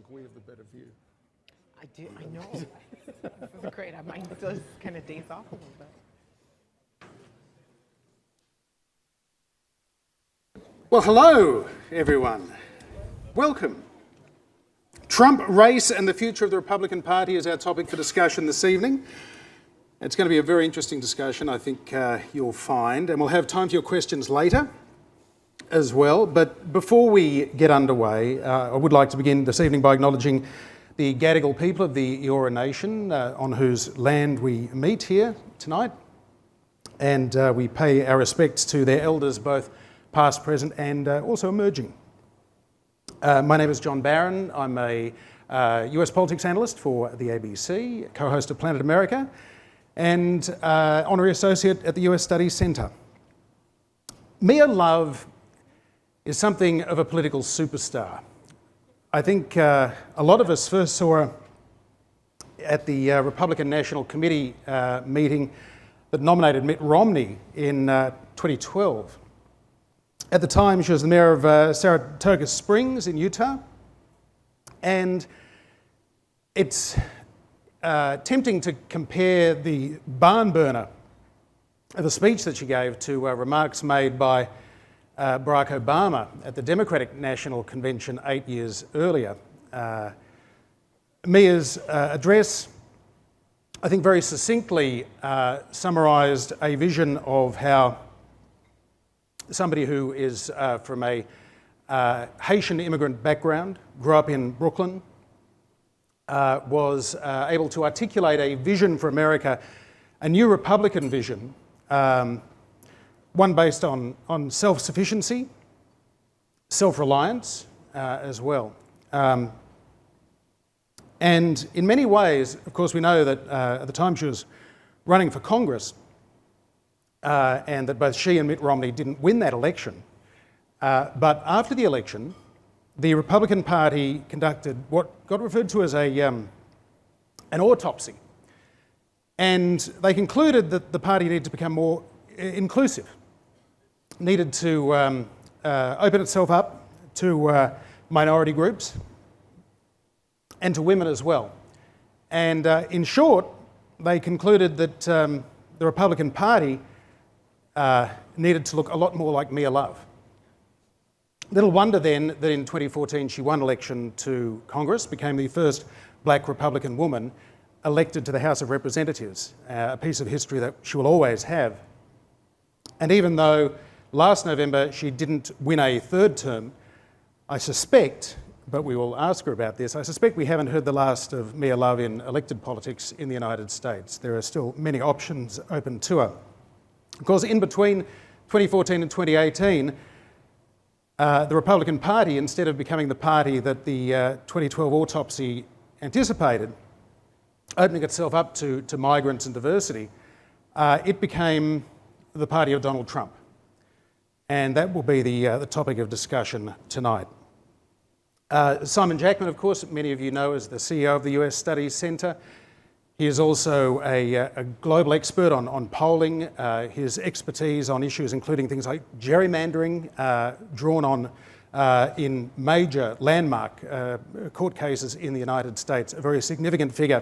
we have the better view. I do, I know. This is great. I might just kind of daze off a little bit. Well, hello, everyone. Welcome. Trump race and the future of the Republican Party is our topic for discussion this evening. It's going to be a very interesting discussion, I think you'll find, and we'll have time for your questions later as well. But before we get underway, I would like to begin this evening by acknowledging the Gadigal people of the Eora Nation, on whose land we meet here tonight. And we pay our respects to their elders, both past, present, and also emerging. My name is John Barron. I'm a US politics analyst for the ABC, co-host of Planet America, and honorary associate at the US Studies Centre. Mia Love is something of a political superstar. I think a lot of us first saw her at the Republican National Committee meeting that nominated Mitt Romney in 2012. At the time, she was the mayor of Saratoga Springs in Utah. And it's tempting to compare the barn burner of a speech that she gave to remarks made by Barack Obama at the Democratic National Convention 8 years earlier. Mia's address, I think, very succinctly summarised a vision of how somebody who is from a Haitian immigrant background, grew up in Brooklyn, was able to articulate a vision for America, a new Republican vision, one based on self-sufficiency, self-reliance as well. And in many ways, of course, we know that at the time she was running for Congress, and that both she and Mitt Romney didn't win that election. But after the election, the Republican Party conducted what got referred to as an autopsy. And they concluded that the party needed to become more inclusive, needed to open itself up to minority groups and to women as well. And in short, they concluded that the Republican Party needed to look a lot more like Mia Love. Little wonder then that in 2014 she won election to Congress, became the first black Republican woman elected to the House of Representatives, a piece of history that she will always have. And even though last November she didn't win a third term, I suspect, but we will ask her about this, I suspect we haven't heard the last of Mia Love in elected politics in the United States. There are still many options open to her. Of course, in between 2014 and 2018, the Republican Party, instead of becoming the party that the 2012 autopsy anticipated, opening itself up to migrants and diversity, it became the party of Donald Trump. And that will be the topic of discussion tonight. Simon Jackman, of course, many of you know as the CEO of the US Studies Centre. He is also a global expert on polling. His expertise on issues including things like gerrymandering, drawn on in major landmark court cases in the United States, a very significant figure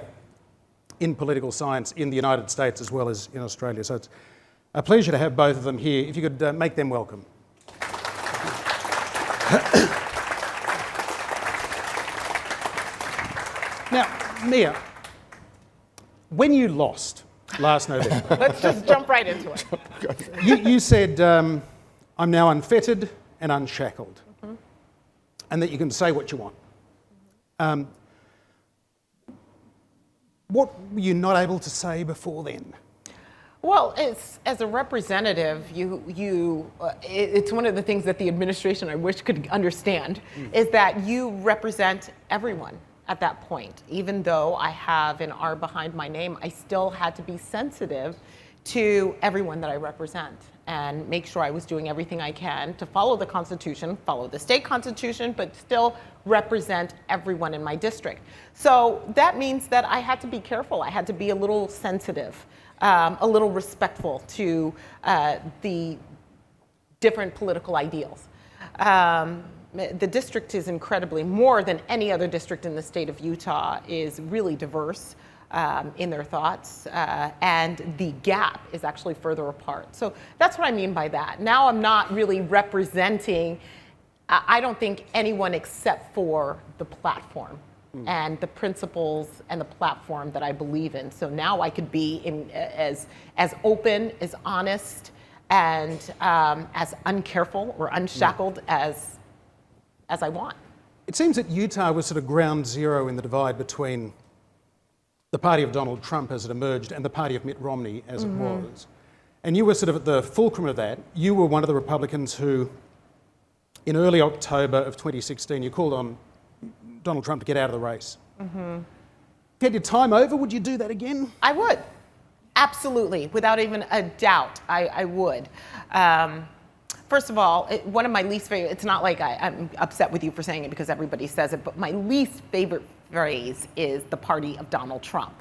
in political science in the United States as well as in Australia. So it's a pleasure to have both of them here. If you could make them welcome. Now, Mia, when you lost last November... Let's just jump right into it. you said, I'm now unfettered and unshackled, and that you can say what you want. What were you not able to say before then? Well, as a representative, it's one of the things that the administration, I wish, could understand, is that you represent everyone at that point. Even though I have an R behind my name, I still had to be sensitive to everyone that I represent and make sure I was doing everything I can to follow the Constitution, follow the state constitution, but still represent everyone in my district. So that means that I had to be careful. I had to be a little sensitive, a little respectful to the different political ideals. The district is incredibly, more than any other district in the state of Utah, is really diverse in their thoughts, and the gap is actually further apart. So that's what I mean by that. Now I'm not really representing, I don't think, anyone except for the platform and the principles and the platform that I believe in. So now I could be as open, as honest, and as uncareful or unshackled as I want. It seems that Utah was sort of ground zero in the divide between the party of Donald Trump as it emerged and the party of Mitt Romney as it was. And you were sort of at the fulcrum of that. You were one of the Republicans who, in early October of 2016, you called on Donald Trump to get out of the race. If you had your time over, would you do that again? I would. Absolutely. Without even a doubt, I would. First of all, one of my least favorite, it's not like I'm upset with you for saying it because everybody says it, but my least favorite phrase is the party of Donald Trump.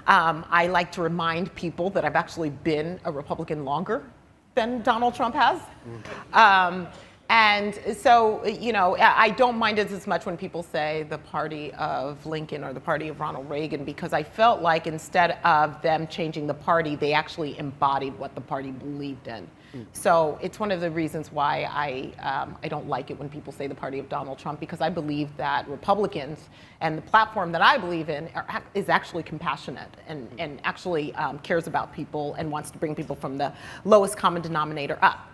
I like to remind people that I've actually been a Republican longer than Donald Trump has. And so, you know, I don't mind it as much when people say the party of Lincoln or the party of Ronald Reagan, because I felt like instead of them changing the party, they actually embodied what the party believed in. So it's one of the reasons why I don't like it when people say the party of Donald Trump, because I believe that Republicans and the platform that I believe in is actually compassionate and actually cares about people and wants to bring people from the lowest common denominator up.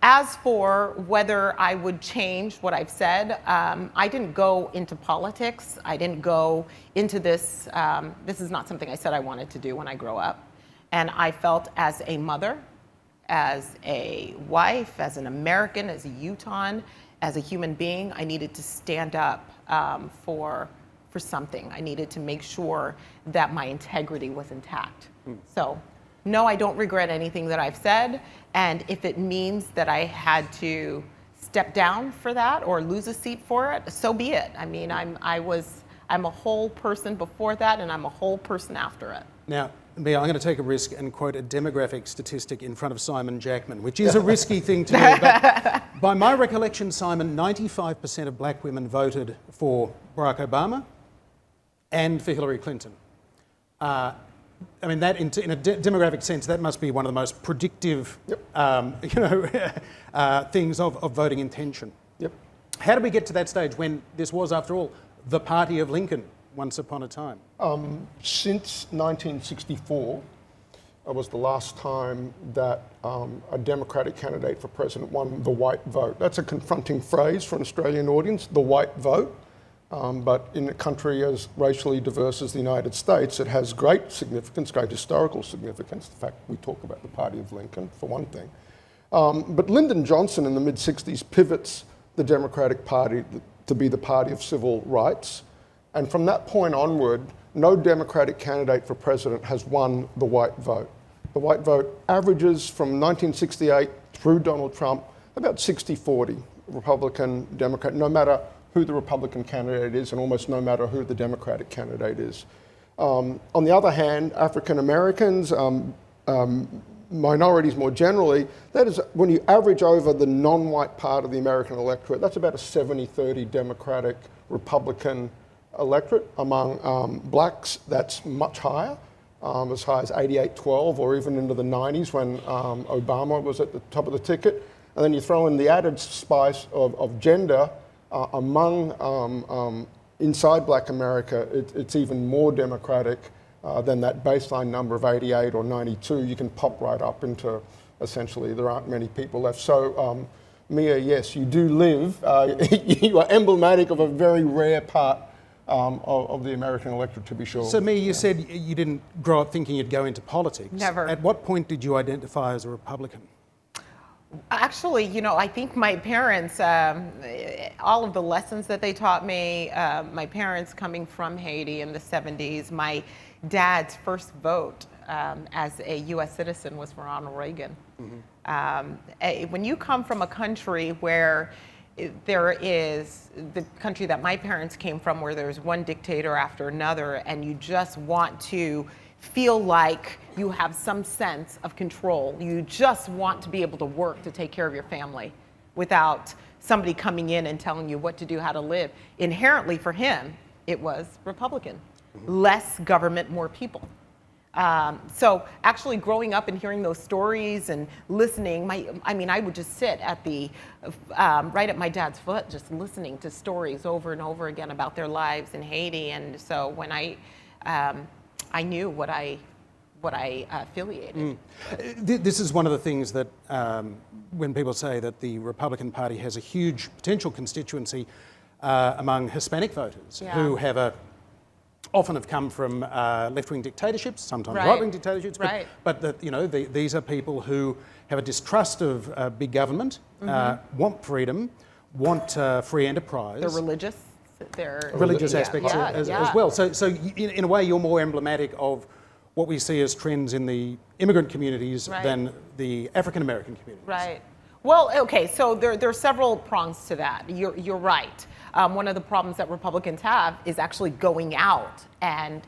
As for whether I would change what I've said, I didn't go into politics. I didn't go into this. This is not something I said I wanted to do when I grow up. And I felt as a mother, as a wife, as an American, as a Utahn, as a human being, I needed to stand up for something. I needed to make sure that my integrity was intact. So, no, I don't regret anything that I've said. And if it means that I had to step down for that or lose a seat for it, so be it. I mean, I'm a whole person before that, and I'm a whole person after it. Now, Mia, I'm going to take a risk and quote a demographic statistic in front of Simon Jackman, which is a risky thing to do. But by my recollection, Simon, 95% of black women voted for Barack Obama and for Hillary Clinton. I mean, that in a demographic sense, that must be one of the most predictive, things of voting intention. Yep. How did we get to that stage when this was, after all, the party of Lincoln once upon a time? Since 1964 was the last time that a Democratic candidate for president won the white vote. That's a confronting phrase for an Australian audience, the white vote. But in a country as racially diverse as the United States, it has great significance, great historical significance. In fact, we talk about the party of Lincoln, for one thing. But Lyndon Johnson in the mid-60s pivots the Democratic Party to be the party of civil rights. And from that point onward, no Democratic candidate for president has won the white vote. The white vote averages from 1968 through Donald Trump about 60-40, Republican, Democrat, no matter who the Republican candidate is, and almost no matter who the Democratic candidate is. On the other hand, African Americans, minorities more generally, that is, when you average over the non-white part of the American electorate, that's about a 70-30 Democratic Republican electorate. Among blacks, that's much higher, as high as 88-12, or even into the 90s when Obama was at the top of the ticket. And then you throw in the added spice of gender. Among inside black America, it's even more democratic than that baseline number of 88 or 92. You can pop right up into, essentially, there aren't many people left. So, Mia, yes, you do live, you are emblematic of a very rare part of the American electorate, to be sure. So, Mia, you said you didn't grow up thinking you'd go into politics. Never. At what point did you identify as a Republican? Actually, you know, I think my parents, all of the lessons that they taught me, my parents coming from Haiti in the 70s, my dad's first vote as a U.S. citizen was for Ronald Reagan. When you come from a country where there is, the country that my parents came from, where there's one dictator after another, and you just want to feel like you have some sense of control. You just want to be able to work to take care of your family. without somebody coming in and telling you what to do, how to live. Inherently for him, it was Republican. Less government, more people. So actually growing up and hearing those stories and listening, I would just sit at right at my dad's foot, just listening to stories over and over again about their lives in Haiti. And so when I knew what I affiliated. This is one of the things that when people say that the Republican Party has a huge potential constituency among Hispanic voters who often have come from left-wing dictatorships, sometimes right-wing dictatorships, but that these are people who have a distrust of big government, want freedom, want free enterprise. They're religious. They're religious aspects as well. So in a way, you're more emblematic of what we see as trends in the immigrant communities than the African American communities. Right. Well, okay, so there are several prongs to that. You're right. One of the problems that Republicans have is actually going out and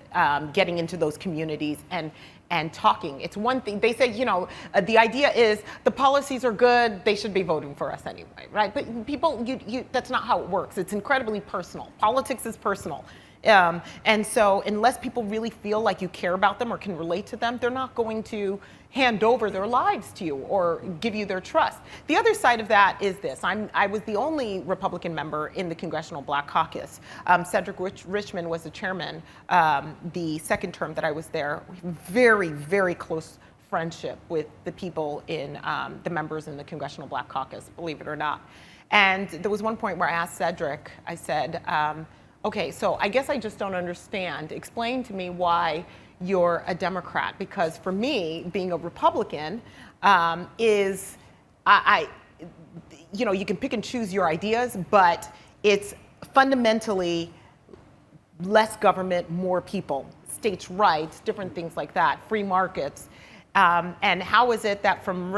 getting into those communities and talking. It's one thing, they say, the idea is the policies are good, they should be voting for us anyway, right? But people, that's not how it works. It's incredibly personal. Politics is personal. And so unless people really feel like you care about them or can relate to them, they're not going to hand over their lives to you or give you their trust. The other side of that is this. I was the only Republican member in the Congressional Black Caucus. Cedric Richmond was the chairman the second term that I was there. Very, very close friendship with the people in the members in the Congressional Black Caucus, believe it or not. And there was one point where I asked Cedric, I said, okay, so I guess I just don't understand. Explain to me why you're a Democrat, because for me, being a Republican is, you can pick and choose your ideas, but it's fundamentally less government, more people, states' rights, different things like that, free markets. And how is it that from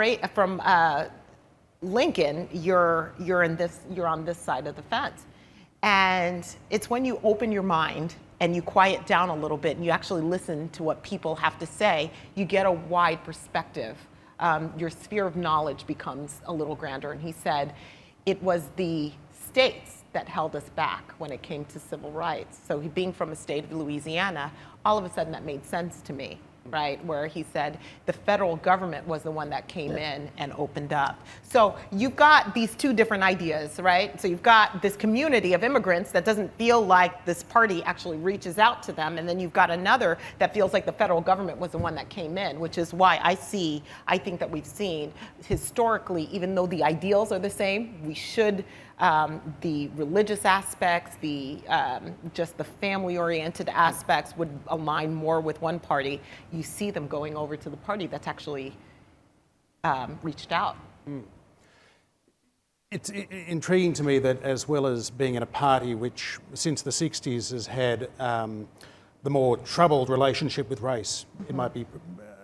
Lincoln, you're on this side of the fence? And it's when you open your mind and you quiet down a little bit and you actually listen to what people have to say, you get a wide perspective. Your sphere of knowledge becomes a little grander. And he said, it was the states that held us back when it came to civil rights. So he, being from a state of Louisiana, all of a sudden that made sense to me. Right, where he said the federal government was the one that came in and opened up. So you've got these two different ideas, right? So you've got this community of immigrants that doesn't feel like this party actually reaches out to them, and then you've got another that feels like the federal government was the one that came in, which is why I think that we've seen historically, even though the ideals are the same, we should, the religious aspects, just the family-oriented aspects would align more with one party. You see them going over to the party that's actually reached out. It's intriguing to me that, as well as being in a party which since the 60s has had the more troubled relationship with race, it might be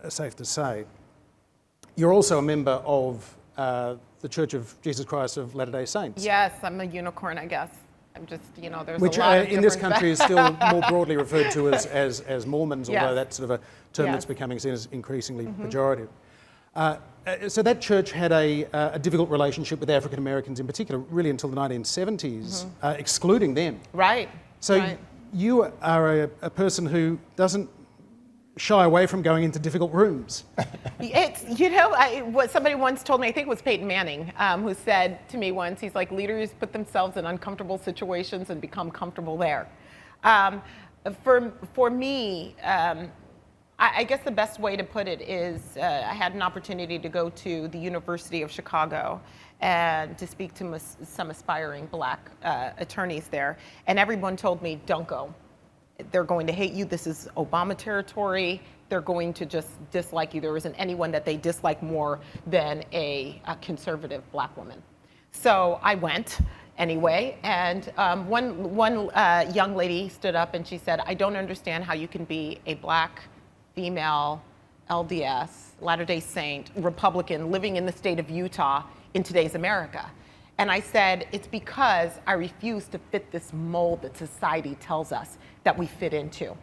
safe to say, you're also a member of the Church of Jesus Christ of Latter-day Saints. Yes, I'm a unicorn, I guess. I'm just, there's which a lot of in this country is still more broadly referred to as Mormons, although that's sort of a term that's becoming seen as increasingly pejorative. So that church had a difficult relationship with African Americans in particular, really until the 1970s, excluding them. Right. So you are a person who doesn't shy away from going into difficult rooms. It's, what somebody once told me, I think it was Peyton Manning, who said to me once, he's like, leaders put themselves in uncomfortable situations and become comfortable there. For me, I guess the best way to put it is I had an opportunity to go to the University of Chicago and to speak to some aspiring black attorneys there. And everyone told me, don't go. They're going to hate you. This is Obama territory. They're going to just dislike you. There isn't anyone that they dislike more than a conservative black woman. So I went anyway, and one young lady stood up and she said, I don't understand how you can be a black female LDS, Latter-day Saint, Republican, living in the state of Utah in today's America. And I said, it's because I refuse to fit this mold that society tells us that we fit into.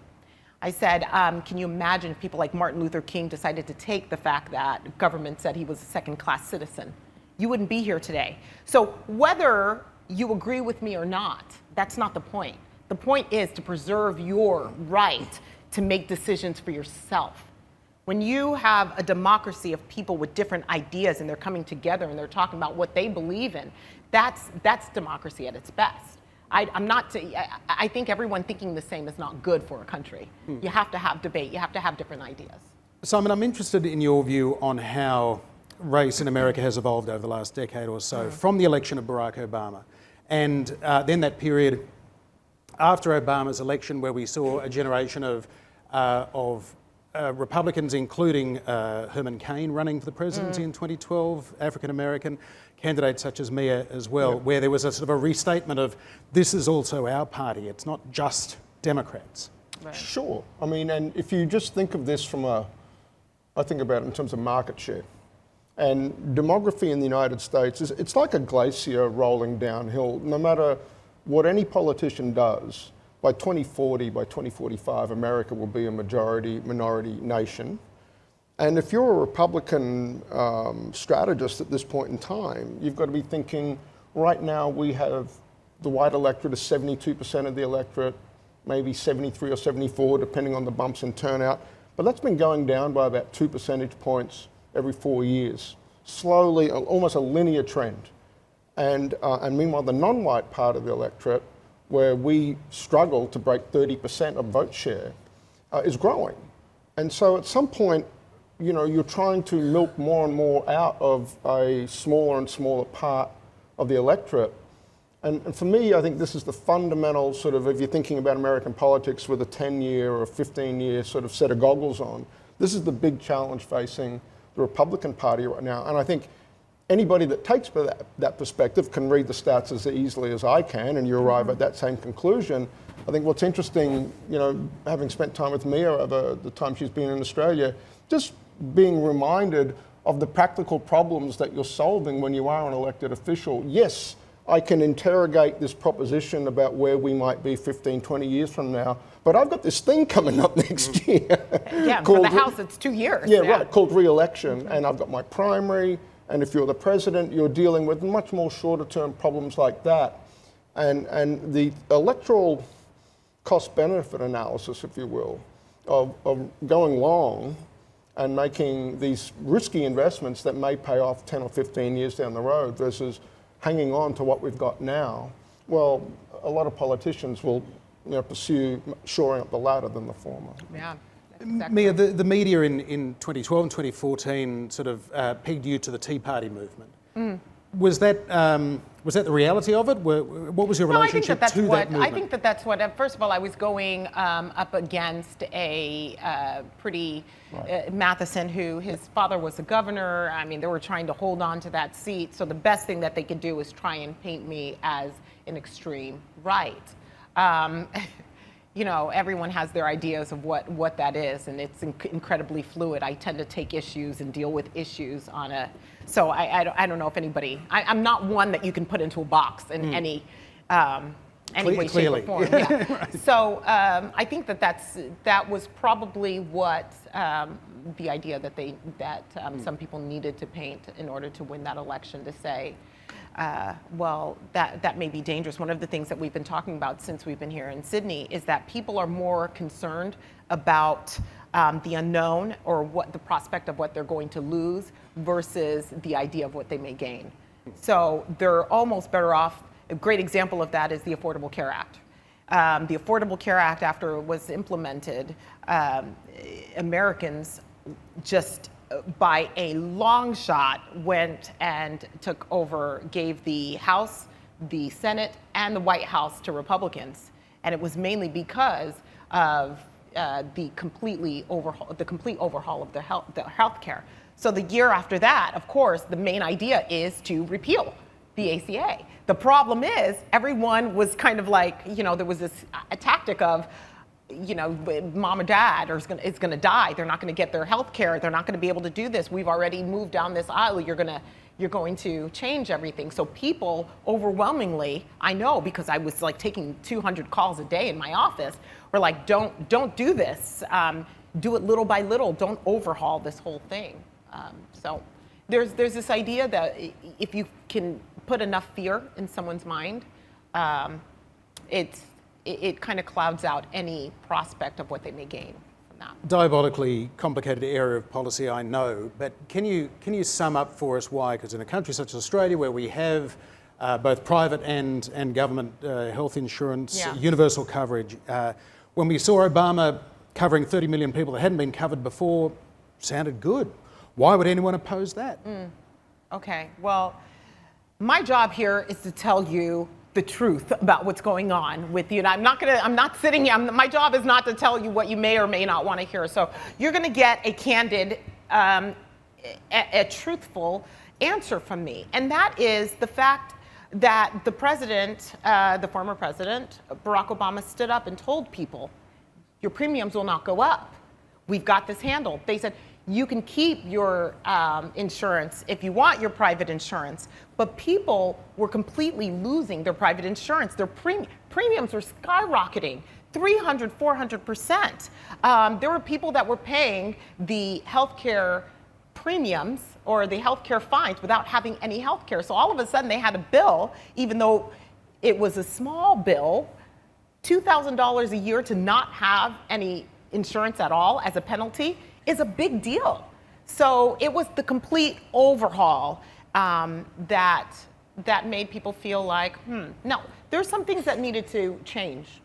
I said, can you imagine if people like Martin Luther King decided to take the fact that government said he was a second-class citizen you wouldn't be here today. So whether you agree with me or not, that's not the point. The point is to preserve your right to make decisions for yourself. When you have a democracy of people with different ideas and they're coming together and they're talking about what they believe in, that's democracy at its best. I think everyone thinking the same is not good for a country. You have to have debate. You have to have different ideas. Simon, I'm interested in your view on how race in America has evolved over the last decade or so, from the election of Barack Obama, and then that period after Obama's election, where we saw a generation of Republicans, including Herman Cain, running for the presidency in 2012, African American candidates such as Mia as well, where there was a sort of a restatement of this is also our party. It's not just Democrats. Right. Sure. I mean, and if you just think of this from I think about it in terms of market share. And demography in the United States, it's like a glacier rolling downhill. No matter what any politician does, by 2040, by 2045, America will be a minority nation. And if you're a Republican strategist at this point in time, you've got to be thinking, right now we have the white electorate is 72% of the electorate, maybe 73 or 74, depending on the bumps in turnout. But that's been going down by about 2 percentage points every 4 years. Slowly, almost a linear trend. And meanwhile, the non-white part of the electorate, where we struggle to break 30% of vote share, is growing. And so at some point, you're trying to milk more and more out of a smaller and smaller part of the electorate. And for me, I think this is the fundamental sort of, if you're thinking about American politics with a 10-year or a 15-year sort of set of goggles on, this is the big challenge facing the Republican Party right now. And I think anybody that takes that perspective can read the stats as easily as I can, and you arrive at that same conclusion. I think what's interesting, having spent time with Mia over the time she's been in Australia, just being reminded of the practical problems that you're solving when you are an elected official. Yes, I can interrogate this proposition about where we might be 15, 20 years from now, but I've got this thing coming up next year. Yeah, for the House, it's 2 years. Yeah, right, called re-election, and I've got my primary, and if you're the president, you're dealing with much more shorter-term problems like that. And the electoral cost-benefit analysis, if you will, of going long and making these risky investments that may pay off 10 or 15 years down the road versus hanging on to what we've got now, well, a lot of politicians will pursue shoring up the latter than the former. Yeah. Exactly. Mia, the media in 2012 and 2014 sort of pegged you to the Tea Party movement. Was that the reality of it? What was your relationship to that movement? I think that's what. First of all, I was going up against a pretty Matheson, who his father was a governor. I mean, they were trying to hold on to that seat. So the best thing that they could do was try and paint me as an extreme right. Everyone has their ideas of what that is, and it's incredibly fluid. I tend to take issues and deal with issues on a. So I don't know if anybody. I'm not one that you can put into a box in any way, shape, or form. Yeah. Right. So I think that was probably what the idea that some people needed to paint in order to win that election, to say. Well, that may be dangerous. One of the things that we've been talking about since we've been here in Sydney is that people are more concerned about the unknown, or what the prospect of what they're going to lose, versus the idea of what they may gain. So they're almost better off. A great example of that is the Affordable Care Act. The Affordable Care Act, after it was implemented, Americans just by a long shot went and took over, gave the House, the Senate, and the White House to Republicans. And it was mainly because of the complete overhaul of the health care. So the year after that, of course, the main idea is to repeal the ACA. The problem is everyone was kind of like, there was this a tactic of, mom or dad is going to die. They're not going to get their health care. They're not going to be able to do this. We've already moved down this aisle. You're going to change everything. So people overwhelmingly, I know because I was like taking 200 calls a day in my office, were like, don't do this. Do it little by little. Don't overhaul this whole thing. So there's this idea that if you can put enough fear in someone's mind, it kind of clouds out any prospect of what they may gain from that. Diabolically complicated area of policy, I know, but can you sum up for us why? Because in a country such as Australia, where we have both private and government health insurance, Yeah. universal coverage, when we saw Obama covering 30 million people that hadn't been covered before, sounded good. Why would anyone oppose that? Okay, well, my job here is to tell you the truth about what's going on with you. And I'm not sitting here, my job is not to tell you what you may or may not want to hear. So you're going to get a candid, a truthful answer from me. And that is the fact that the president, the former president, Barack Obama, stood up and told people, your premiums will not go up. We've got this handled. They said, you can keep your insurance if you want your private insurance, but people were completely losing their private insurance. Their premiums were skyrocketing, 300, 400%. There were people that were paying the healthcare premiums or the healthcare fines without having any healthcare. So all of a sudden they had a bill, even though it was a small bill, $2,000 a year to not have any insurance at all as a penalty is a big deal. So it was the complete overhaul that made people feel like, no, there's some things that needed to change.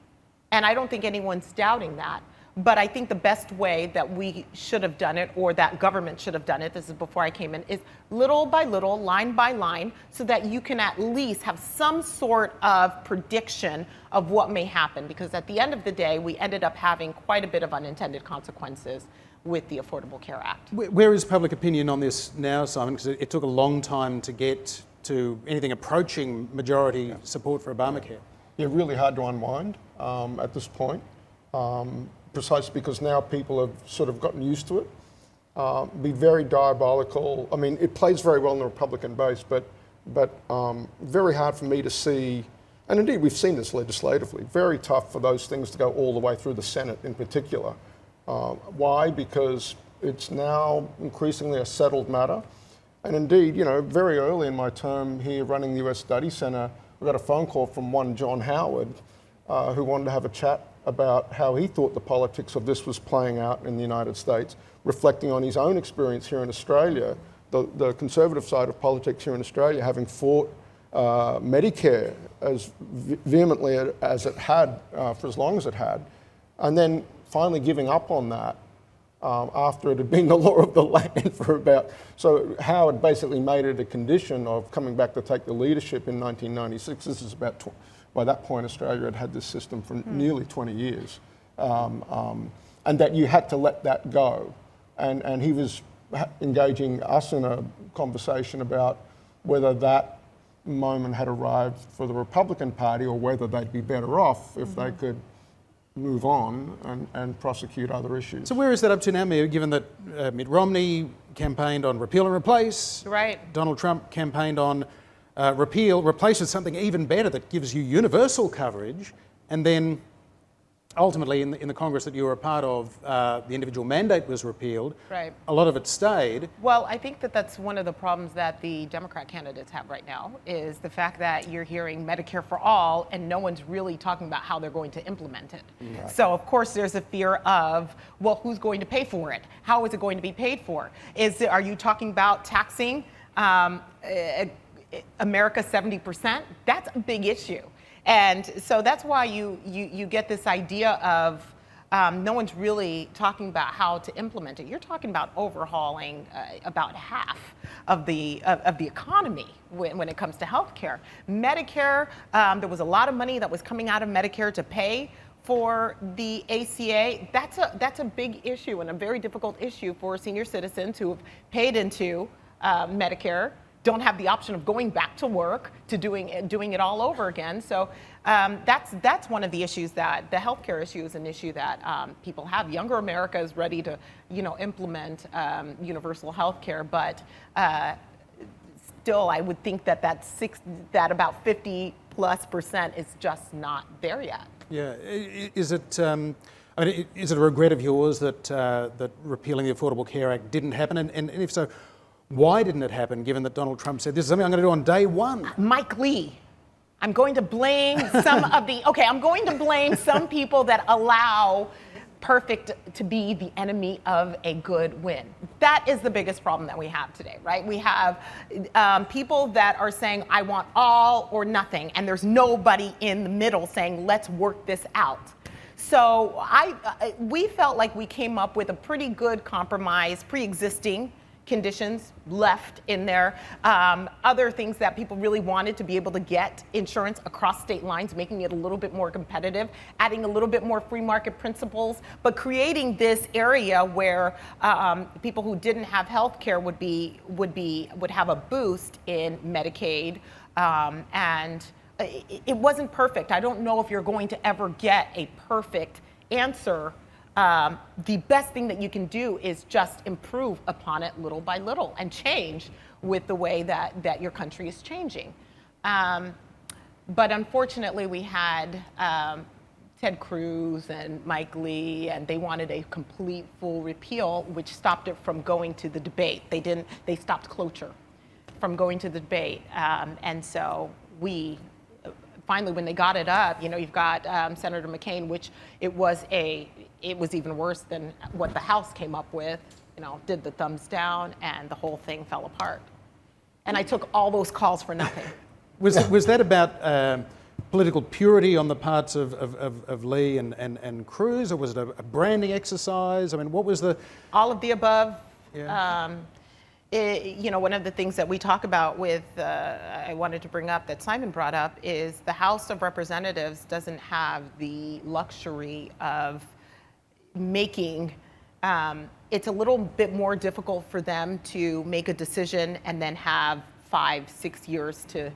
And I don't think anyone's doubting that. But I think the best way that we should have done it, or that government should have done it, this is before I came in, is little by little, line by line, so that you can at least have some sort of prediction of what may happen. Because at the end of the day, we ended up having quite a bit of unintended consequences with the Affordable Care Act. Where is public opinion on this now, Simon? Because it took a long time to get to anything approaching majority support for Obamacare. Yeah, really hard to unwind at this point, precisely because now people have sort of gotten used to it. Be very diabolical. I mean, it plays very well in the Republican base, but very hard for me to see, and indeed we've seen this legislatively, very tough for those things to go all the way through the Senate in particular. Why? Because it's now increasingly a settled matter. And indeed, you know, very early in my term here running the US Study Centre, we got a phone call from one John Howard who wanted to have a chat about how he thought the politics of this was playing out in the United States, reflecting on his own experience here in Australia, the conservative side of politics here in Australia, having fought Medicare as vehemently as it had for as long as it had, and then finally giving up on that after it had been the law of the land for about, so Howard basically made it a condition of coming back to take the leadership in 1996. This is about, by that point Australia had had this system for nearly 20 years. And that you had to let that go. And he was engaging us in a conversation about whether that moment had arrived for the Republican Party or whether they'd be better off if they could move on and prosecute other issues. So where is that up to now, Mia, given that Mitt Romney campaigned on repeal and replace, Right. Donald Trump campaigned on replace with something even better that gives you universal coverage, and then ultimately in the Congress that you were a part of, the individual mandate was repealed. Right. A lot of it stayed. Well, I think that that's one of the problems that the Democrat candidates have right now, is the fact that you're hearing Medicare for all and no one's really talking about how they're going to implement it. Right. So of course there's a fear of, well, who's going to pay for it? How is it going to be paid for? Are you talking about taxing America 70%? That's a big issue. And so that's why you get this idea of no one's really talking about how to implement it. You're talking about overhauling about half of the economy when it comes to healthcare. Medicare, there was a lot of money that was coming out of Medicare to pay for the ACA. That's a big issue and a very difficult issue for senior citizens who have paid into Medicare, don't have the option of going back to work, to doing it all over again. So that's one of the issues, that the healthcare issue is an issue that people have. Younger America is ready to, implement universal healthcare, but still, I would think that that about 50+% is just not there yet. Yeah, is it? Is it a regret of yours that repealing the Affordable Care Act didn't happen? And if so, Why didn't it happen, given that Donald Trump said, this is something I'm going to do on day one? Mike Lee. I'm going to blame I'm going to blame some people that allow perfect to be the enemy of a good win. That is the biggest problem that we have today, right? We have people that are saying, I want all or nothing, and there's nobody in the middle saying, let's work this out. So we felt like we came up with a pretty good compromise, pre-existing conditions left in there. Other things that people really wanted to be able to get insurance across state lines, making it a little bit more competitive, adding a little bit more free market principles, but creating this area where people who didn't have health care would have a boost in Medicaid. And it wasn't perfect. I don't know if you're going to ever get a perfect answer. The best thing that you can do is just improve upon it little by little and change with the way that your country is changing. But unfortunately, we had Ted Cruz and Mike Lee, and they wanted a complete full repeal, which stopped it from going to the debate. They stopped cloture from going to the debate. And so finally, when they got it up, you've got Senator McCain, which it was even worse than what the House came up with, did the thumbs down, and the whole thing fell apart. And I took all those calls for nothing. Was that about political purity on the parts of Lee and Cruz, or was it a branding exercise? I mean, what was the... All of the above. Yeah. One of the things that we talk about with, I wanted to bring up that Simon brought up, is the House of Representatives doesn't have the luxury of making, it's a little bit more difficult for them to make a decision and then have 5-6 years to,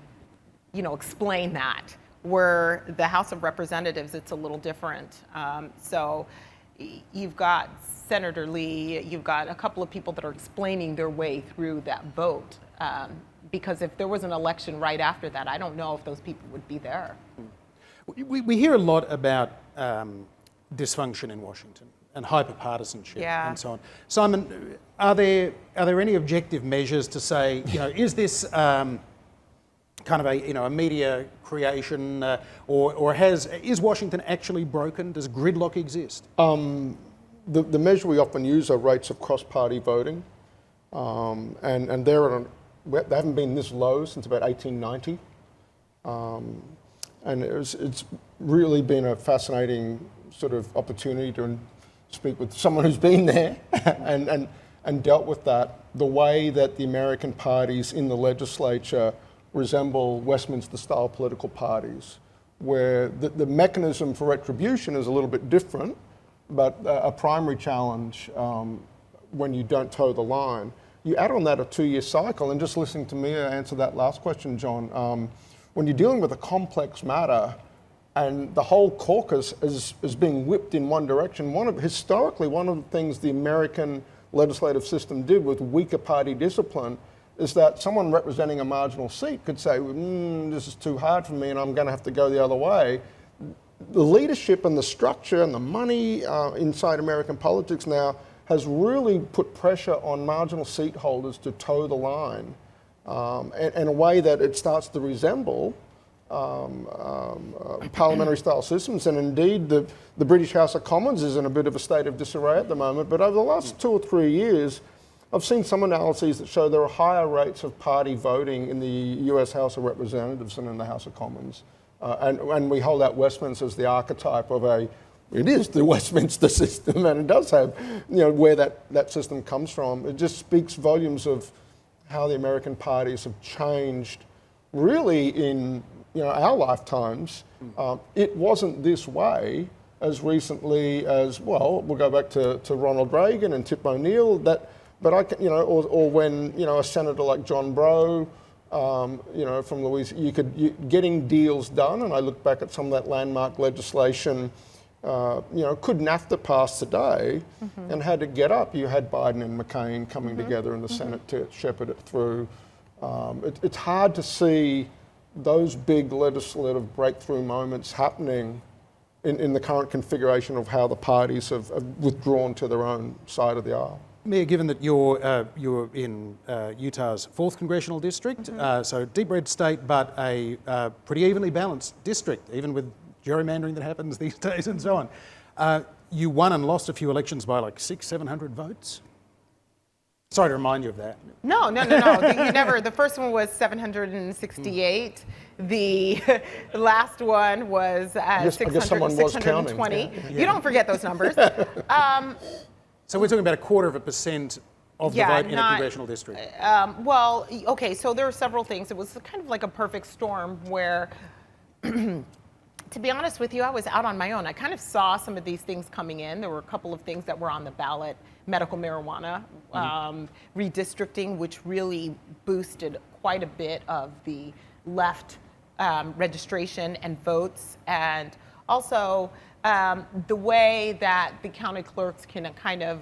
explain that. Where the House of Representatives, it's a little different. So you've got Senator Lee, you've got a couple of people that are explaining their way through that vote. Because if there was an election right after that, I don't know if those people would be there. We hear a lot about dysfunction in Washington and hyperpartisanship and so on. Simon, are there any objective measures to say, is this kind of a media creation, or is Washington actually broken? Does gridlock exist? The measure we often use are rates of cross-party voting, and they haven't been this low since about 1890, and it's really been a fascinating sort of opportunity to speak with someone who's been there and dealt with that. The way that the American parties in the legislature resemble Westminster-style political parties, where the mechanism for retribution is a little bit different, but a primary challenge when you don't toe the line. You add on that a 2-year cycle, and just listening to Mia answer that last question, John, when you're dealing with a complex matter and the whole caucus is being whipped in one direction, historically one of the things the American legislative system did with weaker party discipline is that someone representing a marginal seat could say, this is too hard for me and I'm going to have to go the other way. The leadership and the structure and the money inside American politics now has really put pressure on marginal seat holders to toe the line in a way that it starts to resemble parliamentary style systems. And indeed, the British House of Commons is in a bit of a state of disarray at the moment. But over the last 2 or 3 years, I've seen some analyses that show there are higher rates of party voting in the US House of Representatives than in the House of Commons. And we hold out Westminster as the archetype of it is the Westminster system, and it does have, where that system comes from. It just speaks volumes of how the American parties have changed really in our lifetimes. It wasn't this way as recently as, well, we'll go back to Ronald Reagan and Tip O'Neill, or when, a senator like John Breaux, from Louisiana, getting deals done, and I look back at some of that landmark legislation, could NAFTA pass today and had to get up? You had Biden and McCain coming together in the Senate to shepherd it through. It's hard to see those big legislative breakthrough moments happening in the current configuration of how the parties have withdrawn to their own side of the aisle. Mia, given that you're in Utah's 4th congressional district, so deep red state, but a pretty evenly balanced district, even with gerrymandering that happens these days and so on. You won and lost a few elections by like 600-700 votes. Sorry to remind you of that. No. You never. The first one was 768. The last one was 620. Yeah. You don't forget those numbers. So we're talking about 1/4% of the vote in a congressional district. Well, okay, so there are several things. It was kind of like a perfect storm where, to be honest with you, I was out on my own. I kind of saw some of these things coming in. There were a couple of things that were on the ballot. Medical marijuana, redistricting, which really boosted quite a bit of the left registration and votes, and also the way that the county clerks can kind of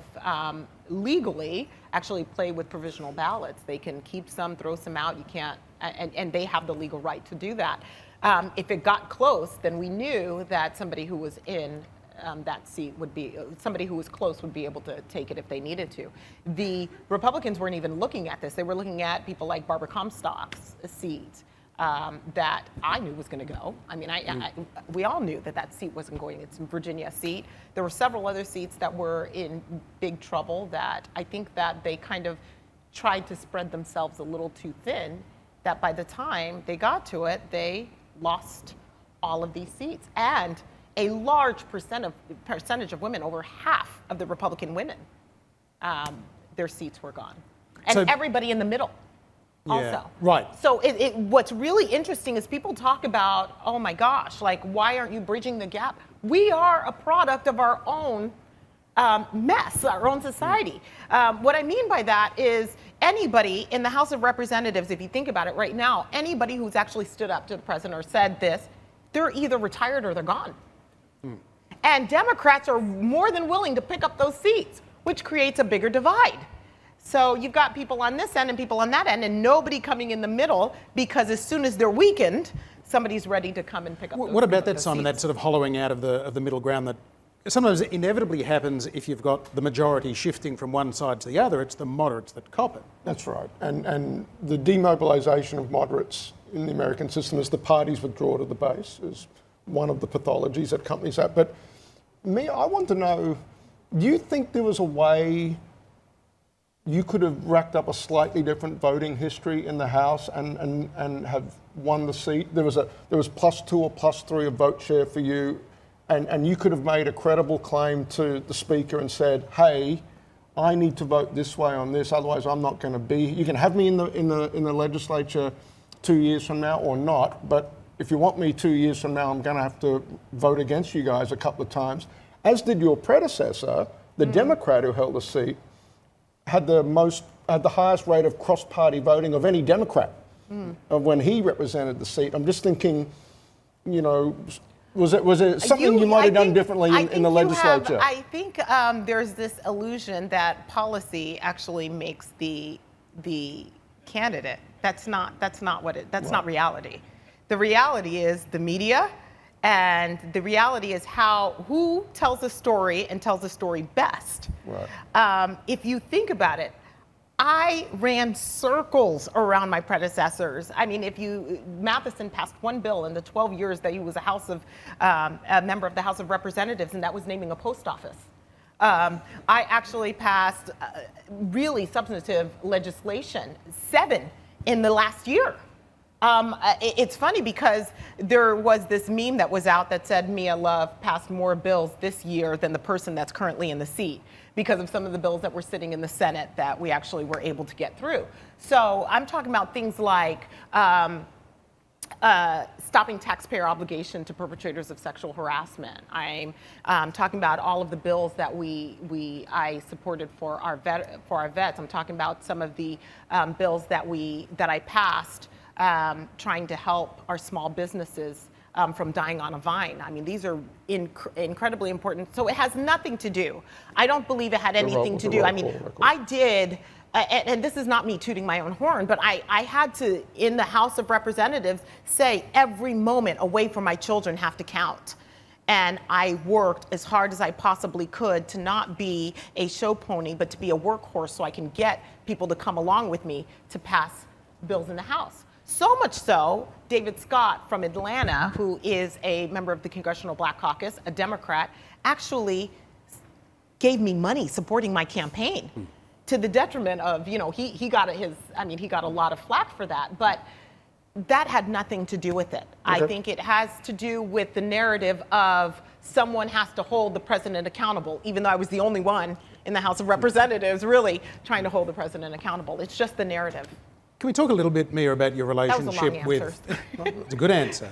legally actually play with provisional ballots. They can keep some, throw some out. You can't, and they have the legal right to do that. If it got close, then we knew that somebody who was in that seat would be, somebody who was close would be able to take it if they needed to. The Republicans weren't even looking at this. They were looking at people like Barbara Comstock's seat that I knew was going to go. I mean, we all knew that seat wasn't going. It's a Virginia seat. There were several other seats that were in big trouble that I think that they kind of tried to spread themselves a little too thin, that by the time they got to it, they lost all of these seats. And a large percentage of women, over half of the Republican women, their seats were gone. And So- everybody in the middle also. Yeah, right. So what's really interesting is people talk about, oh my gosh, like, why aren't you bridging the gap? We are a product of our own mess, our own society. What I mean by that is anybody in the House of Representatives, if you think about it right now, anybody who's actually stood up to the president or said this, they're either retired or they're gone. And Democrats are more than willing to pick up those seats, which creates a bigger divide. So you've got people on this end and people on that end, and nobody coming in the middle, because as soon as they're weakened, somebody's ready to come and pick up those What about that, those Simon, seats. that sort of hollowing out of the middle ground that sometimes inevitably happens if you've got the majority shifting from one side to the other? It's the moderates that cop it. That's right. And the demobilisation of moderates in the American system as the parties withdraw to the base is one of the pathologies that accompanies that. But I want to know, do you think there was a way you could have racked up a slightly different voting history in the House and have won the seat? There was +2 or +3 of vote share for you, and you could have made a credible claim to the Speaker and said, hey, I need to vote this way on this, otherwise I'm not going to be. You can have me in the legislature 2 years from now or not, but if you want me 2 years from now, I'm going to have to vote against you guys a couple of times. As did your predecessor, the Democrat who held the seat, had the highest rate of cross-party voting of any Democrat when he represented the seat. I'm just thinking, was it something you might have done differently in the legislature? I think there's this illusion that policy actually makes the candidate. That's not not reality. The reality is the media, and the reality is who tells a story and tells the story best. Right. If you think about it, I ran circles around my predecessors. I mean, Matheson passed one bill in the 12 years that he was a member of the House of Representatives, and that was naming a post office. I actually passed really substantive legislation, 7 in the last year. It's funny because there was this meme that was out that said Mia Love passed more bills this year than the person that's currently in the seat, because of some of the bills that were sitting in the Senate that we actually were able to get through. So I'm talking about things like stopping taxpayer obligation to perpetrators of sexual harassment. I'm talking about all of the bills that I supported for our vets. I'm talking about some of the bills that I passed trying to help our small businesses from dying on a vine. I mean, these are incredibly important. So it has nothing to do. I don't believe it had anything to do. I mean, I did, and this is not me tooting my own horn, but I had to, in the House of Representatives, say every moment away from my children have to count. And I worked as hard as I possibly could to not be a show pony, but to be a workhorse so I can get people to come along with me to pass bills in the House. So much so, David Scott from Atlanta, who is a member of the Congressional Black Caucus, a Democrat, actually gave me money supporting my campaign to the detriment of, he got a lot of flack for that, but that had nothing to do with it. I think it has to do with the narrative of someone has to hold the president accountable, even though I was the only one in the House of Representatives really trying to hold the president accountable. It's just the narrative. Can we talk a little bit, Mia, about your relationship with... It's a good answer.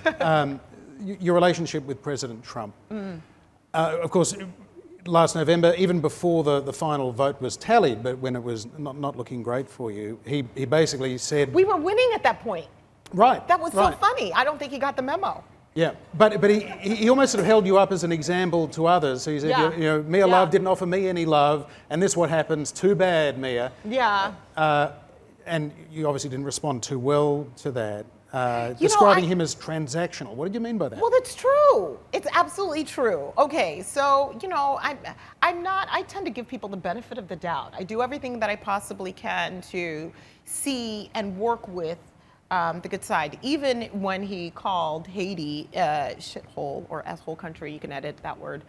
Your relationship with President Trump. Of course, last November, even before the final vote was tallied, but when it was not looking great for you, he basically said... We were winning at that point. Right. That was so funny. I don't think he got the memo. Yeah, but he almost sort of held you up as an example to others. So he said, Mia Love didn't offer me any love, and this is what happens. Too bad, Mia. Yeah. And you obviously didn't respond too well to that. Describing him as transactional. What did you mean by that? Well, that's true. It's absolutely true. Okay, so, I tend to give people the benefit of the doubt. I do everything that I possibly can to see and work with the good side. Even when he called Haiti shithole or asshole country, you can edit that word,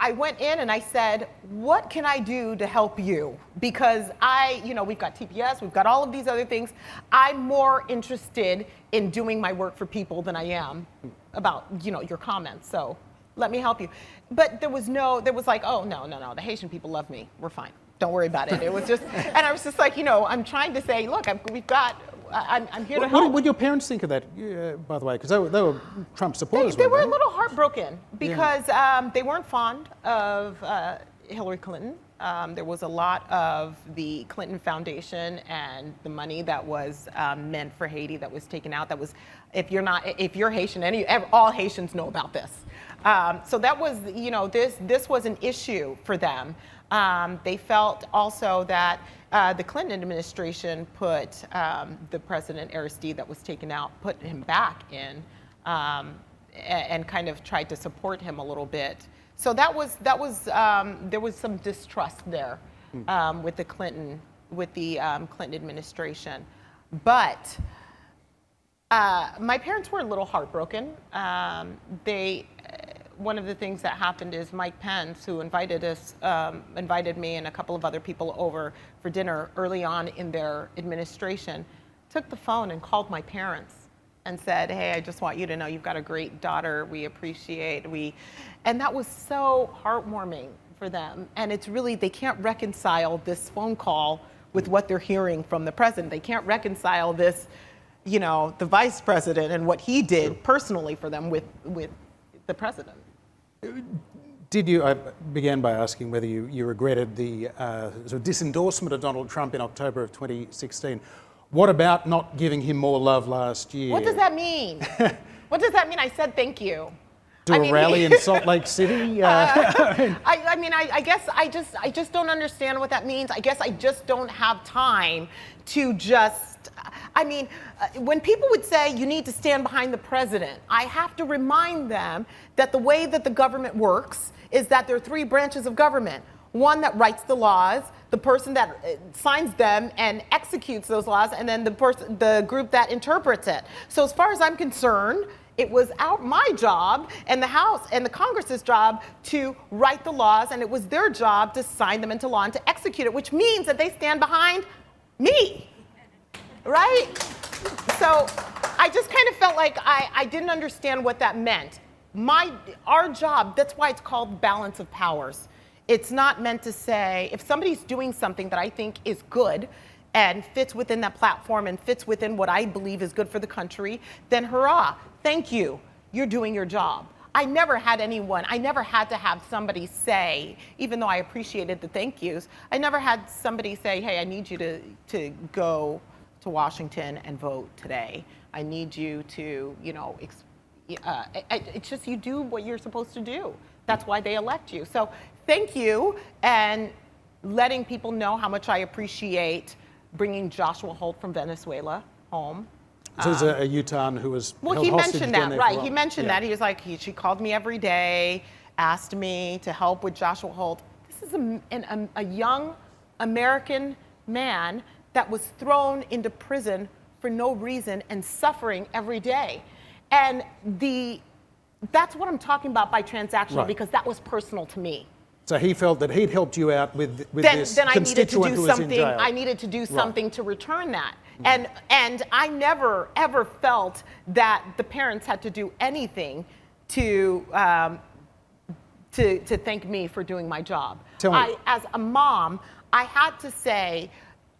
I went in and I said, what can I do to help you? Because we've got TPS, we've got all of these other things. I'm more interested in doing my work for people than I am about, your comments. So let me help you. But there was like, oh, no, the Haitian people love me. We're fine. Don't worry about it. It was just, and I was just like, I'm trying to say, look, I'm here to help. What did your parents think of that, by the way? Because they were Trump supporters. They were a little heartbroken because they weren't fond of Hillary Clinton. There was a lot of the Clinton Foundation and the money that was meant for Haiti that was taken out. That was, if you're Haitian, all Haitians know about this. So that was, this was an issue for them. They felt also that the Clinton administration put the president, Aristide, that was taken out, put him back in, and kind of tried to support him a little bit. So there was some distrust there with the Clinton administration. But my parents were a little heartbroken. One of the things that happened is Mike Pence, who invited me and a couple of other people over for dinner early on in their administration, took the phone and called my parents and said, hey, I just want you to know you've got a great daughter. We appreciate, and that was so heartwarming for them. And it's really, they can't reconcile this phone call with what they're hearing from the president. They can't reconcile this, the vice president and what he did personally for them with the president. I began by asking whether you regretted the sort of disendorsement of Donald Trump in October of 2016. What about not giving him more love last year? What does that mean? What does that mean? I said thank you. A rally in Salt Lake City? I guess I just don't understand what that means. I guess I just don't have time to just, when people would say you need to stand behind the president, I have to remind them that the way that the government works is that there are three branches of government. One that writes the laws, the person that signs them and executes those laws, and then the group that interprets it. So as far as I'm concerned, it was my job and the House and the Congress's job to write the laws, and it was their job to sign them into law and to execute it, which means that they stand behind me, right? So I just kind of felt like I didn't understand what that meant. Our job, that's why it's called balance of powers. It's not meant to say, if somebody's doing something that I think is good and fits within that platform and fits within what I believe is good for the country, then hurrah, thank you, you're doing your job. I never had to have somebody say, even though I appreciated the thank yous, I never had somebody say, hey, I need you to go to Washington and vote today. I need you to, it's just you do what you're supposed to do. That's why they elect you. So thank you, and letting people know how much I appreciate bringing Joshua Holt from Venezuela home. So it was a Utahn who was Well, held he hostage mentioned down that, there right? for a He while. mentioned Yeah. that. He was like, she called me every day, asked me to help with Joshua Holt. This is a young American man that was thrown into prison for no reason and suffering every day. And that's what I'm talking about by transactional, Right. because that was personal to me. So he felt that he'd helped you out with this Then I needed to constituent do who was in something. jail. I needed to do something to return that. And I never ever felt that the parents had to do anything to thank me for doing my job. Tell me. As a mom, I had to say,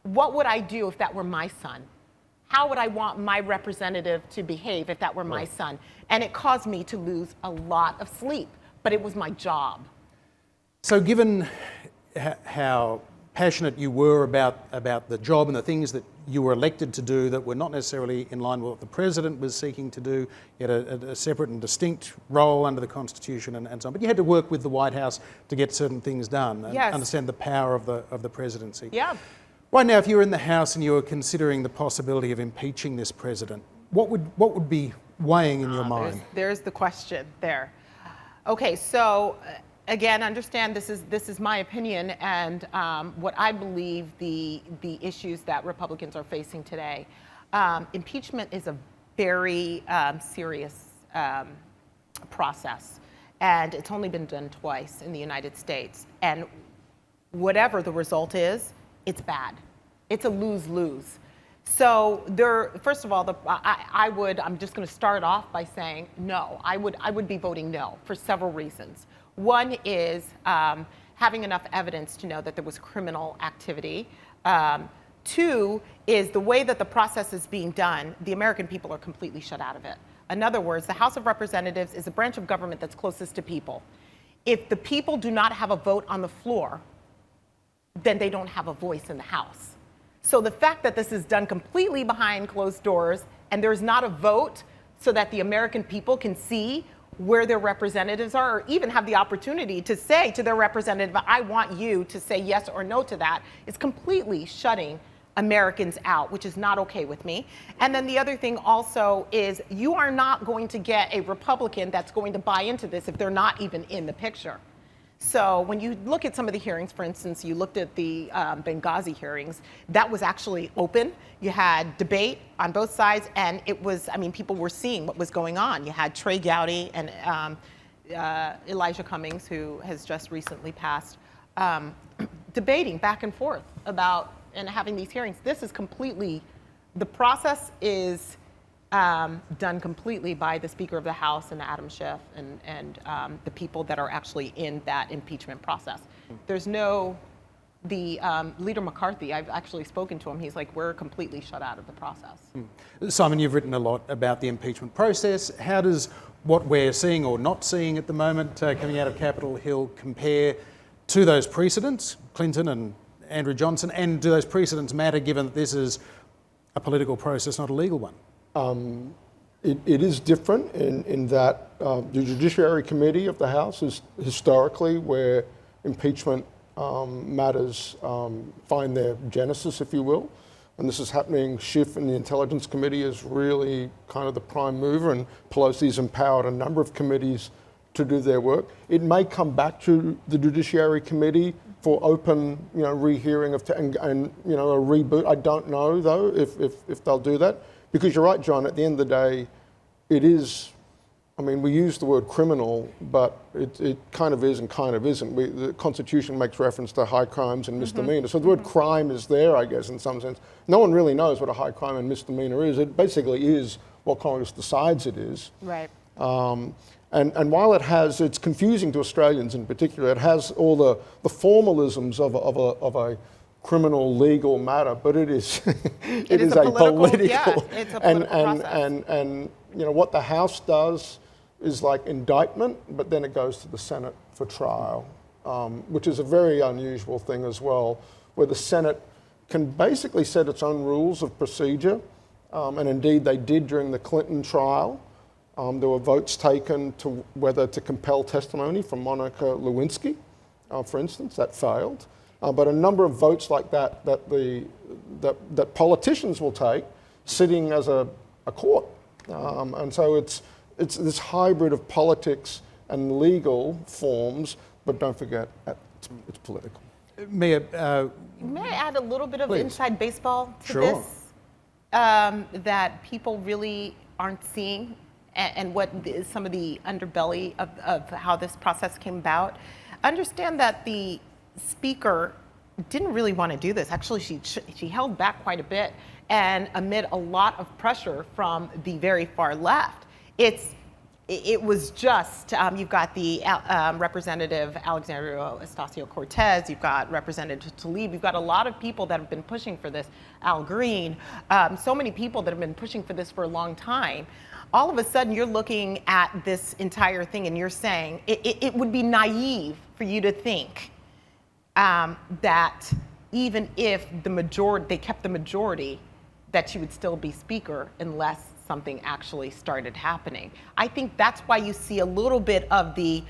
what would I do if that were my son? How would I want my representative to behave if that were my son? And it caused me to lose a lot of sleep, but it was my job. So given how passionate you were about the job and the things that you were elected to do that were not necessarily in line with what the president was seeking to do, you had a separate and distinct role under the Constitution and so on, but you had to work with the White House to get certain things done and Yes. understand the power of the presidency. Yeah. Right now, if you were in the House and you were considering the possibility of impeaching this president, what would be weighing in your mind? There's the question there. Okay, so again, understand this is my opinion and what I believe the issues that Republicans are facing today. Impeachment is a very serious process, and it's only been done twice in the United States. And whatever the result is, it's bad. It's a lose-lose. So first of all, I'm just going to start off by saying no. I would be voting no for several reasons. One is having enough evidence to know that there was criminal activity. Two is the way that the process is being done, the American people are completely shut out of it. In other words, the House of Representatives is a branch of government that's closest to people. If the people do not have a vote on the floor, then they don't have a voice in the House. So the fact that this is done completely behind closed doors and there's not a vote so that the American people can see where their representatives are, or even have the opportunity to say to their representative, I want you to say yes or no to that, is completely shutting Americans out, which is not okay with me. And then the other thing also is you are not going to get a Republican that's going to buy into this if they're not even in the picture. So when you look at some of the hearings, for instance, you looked at the Benghazi hearings, that was actually open. You had debate on both sides, and it was, people were seeing what was going on. You had Trey Gowdy and Elijah Cummings, who has just recently passed, debating back and forth about and having these hearings. This is completely, the process is done completely by the Speaker of the House and Adam Schiff and the people that are actually in that impeachment process. There's Leader McCarthy, I've actually spoken to him, he's like, we're completely shut out of the process. Simon, you've written a lot about the impeachment process. How does what we're seeing or not seeing at the moment coming out of Capitol Hill compare to those precedents, Clinton and Andrew Johnson, and do those precedents matter given that this is a political process, not a legal one? It is different in that the Judiciary Committee of the House is historically where impeachment matters find their genesis, if you will. And this is happening. Schiff and the Intelligence Committee is really kind of the prime mover, and Pelosi's empowered a number of committees to do their work. It may come back to the Judiciary Committee for open, rehearing of and a reboot. I don't know though if they'll do that, because you're right, John. At the end of the day, it is. We use the word criminal, but it kind of is and kind of isn't. The Constitution makes reference to high crimes and misdemeanors. So the word crime is there, I guess, in some sense. No one really knows what a high crime and misdemeanor is. It basically is what Congress decides it is. Right. And while it's confusing to Australians in particular, it has all the formalisms of a criminal legal matter, but it is it is a political yeah, it's a political process. And what the House does is like indictment, but then it goes to the Senate for trial, which is a very unusual thing as well, where the Senate can basically set its own rules of procedure, and indeed they did during the Clinton trial. There were votes taken to whether to compel testimony from Monica Lewinsky, for instance, that failed. But a number of votes like that politicians will take, sitting as a a court. And so it's this hybrid of politics and legal forms, but don't forget, it's political. Mia, May I add a little bit of Please. inside baseball to Sure. this that people really aren't seeing, and what is some of the underbelly of how this process came about? Understand that the speaker didn't really want to do this. Actually, she held back quite a bit, and amid a lot of pressure from the very far left, it was just, you've got the Representative Alexandria Ocasio-Cortez, you've got Representative Tlaib, you've got a lot of people that have been pushing for this, Al Green, so many people that have been pushing for this for a long time. All of a sudden, you're looking at this entire thing and you're saying, it would be naive for you to think that even if they kept the majority, that she would still be speaker unless something actually started happening. I think that's why you see a little bit of the,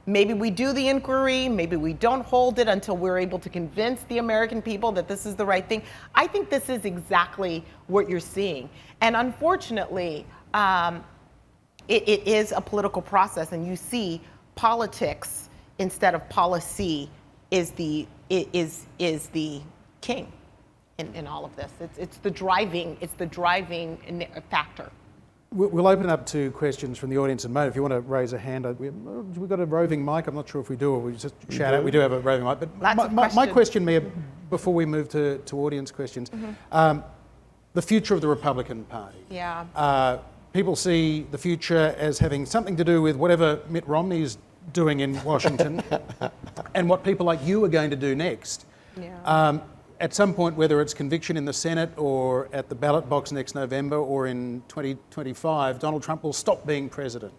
maybe we do the inquiry, maybe we don't hold it until we're able to convince the American people that this is the right thing. I think this is exactly what you're seeing. And unfortunately, it is a political process, and you see politics instead of policy is the king in all of this. It's the driving factor. we'll open up to questions from the audience in a moment. If you want to raise a hand, we've got a roving mic. I'm not sure if we do, or we just shout out. We do have a roving mic. But my question, Mia, before we move to audience questions, the future of the Republican Party. Yeah. People see the future as having something to do with whatever Mitt Romney's doing in Washington and what people like you are going to do next. Yeah. At some point, whether it's conviction in the Senate or at the ballot box next November or in 2025, Donald Trump will stop being president.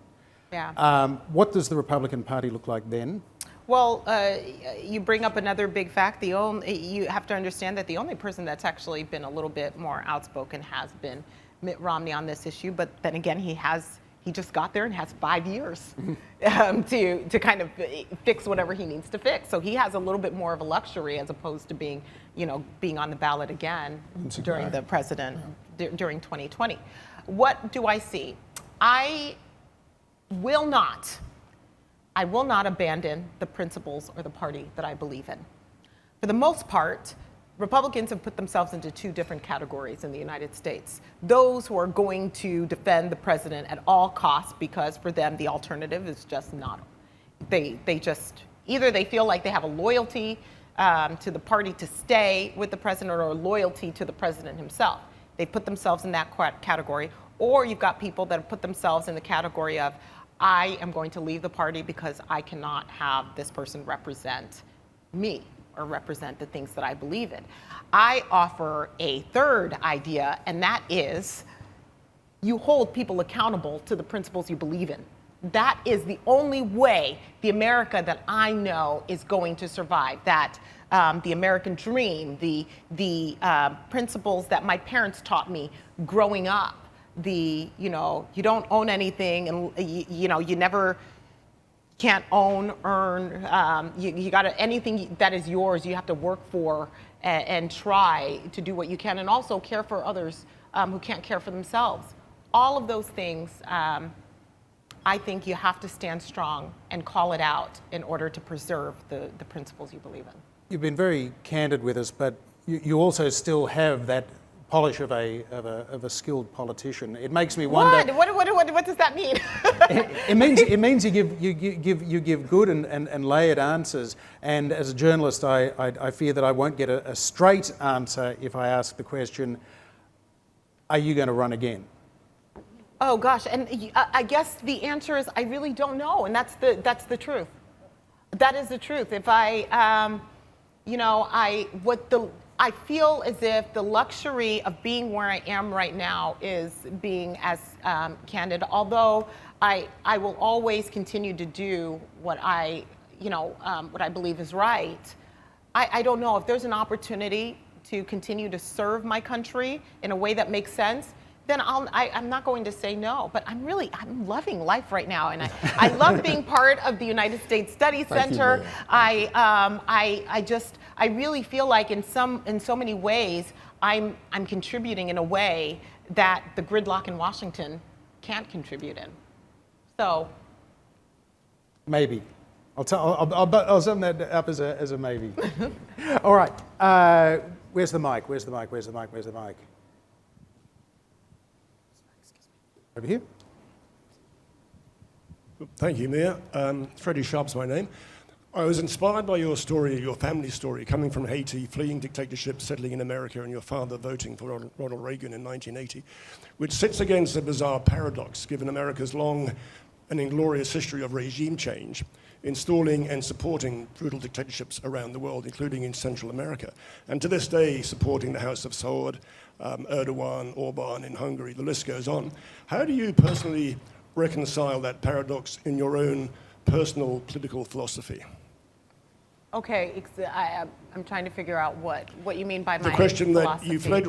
Yeah. What does the Republican Party look like then? Well, you bring up another big fact. You have to understand that the only person that's actually been a little bit more outspoken has been Mitt Romney on this issue. But then again, he just got there and has 5 years to kind of fix whatever he needs to fix. So he has a little bit more of a luxury as opposed to being on the ballot again during the president during 2020. What do I see? I will not abandon the principles or the party that I believe in. For the most part, Republicans have put themselves into two different categories in the United States. Those who are going to defend the president at all costs because for them the alternative is just not. They just, either they feel like they have a loyalty to the party to stay with the president or a loyalty to the president himself. They put themselves in that category. Or you've got people that have put themselves in the category of, I am going to leave the party because I cannot have this person represent me or represent the things that I believe in. I offer a third idea, and that is you hold people accountable to the principles you believe in. That is the only way the America that I know is going to survive. That the American dream, the principles that my parents taught me growing up, you don't own anything, and you never can't own, earn. You got to, anything that is yours, you have to work for and try to do what you can, and also care for others who can't care for themselves. All of those things, I think you have to stand strong and call it out in order to preserve the principles you believe in. You've been very candid with us, but you also still have that polish of a skilled politician. It makes me wonder. What does that mean? It means you give good and layered answers. And as a journalist, I fear that I won't get a straight answer if I ask the question, are you going to run again? Oh gosh, and I guess the answer is I really don't know, and that's the truth. That is the truth. If I feel as if the luxury of being where I am right now is being as candid, although I will always continue to do what I believe is right. I don't know if there's an opportunity to continue to serve my country in a way that makes sense, then I'm not going to say no. But I'm loving life right now, and I love being part of the United States Study Center. I really feel like in so many ways I'm contributing in a way that the gridlock in Washington can't contribute in. So Maybe. I'll sum that up as a maybe. All right. Where's the mic? Where's the mic? Where's the mic? Where's the mic? Over here. Thank you, Mayor. Freddie Sharp's my name. I was inspired by your story, your family story, coming from Haiti, fleeing dictatorship, settling in America, and your father voting for Ronald Reagan in 1980, which sits against a bizarre paradox, given America's long and inglorious history of regime change, installing and supporting brutal dictatorships around the world, including in Central America, and to this day supporting the House of Saud, Erdogan, Orban in Hungary, the list goes on. How do you personally reconcile that paradox in your own personal political philosophy? okay, I'm trying to figure out what you mean by my The question philosophy. that you fled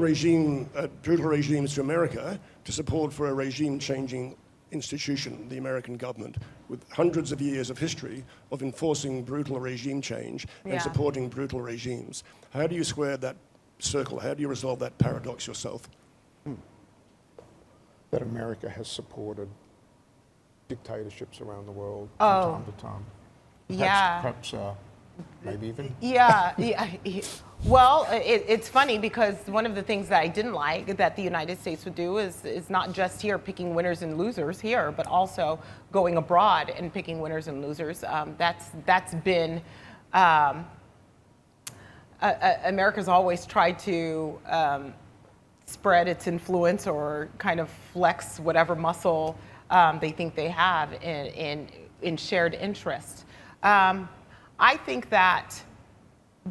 brutal regimes to America to support for a regime-changing institution, the American government, with hundreds of years of history of enforcing brutal regime change and supporting brutal regimes. How do you square that circle? How do you resolve that paradox yourself? That America has supported dictatorships around the world Oh. from time to time. Yeah. Perhaps maybe even. Yeah. Well, it's funny because one of the things that I didn't like that the United States would do is not just here picking winners and losers here, but also going abroad and picking winners and losers. That's been America's always tried to spread its influence or kind of flex whatever muscle they think they have in shared interest. I think that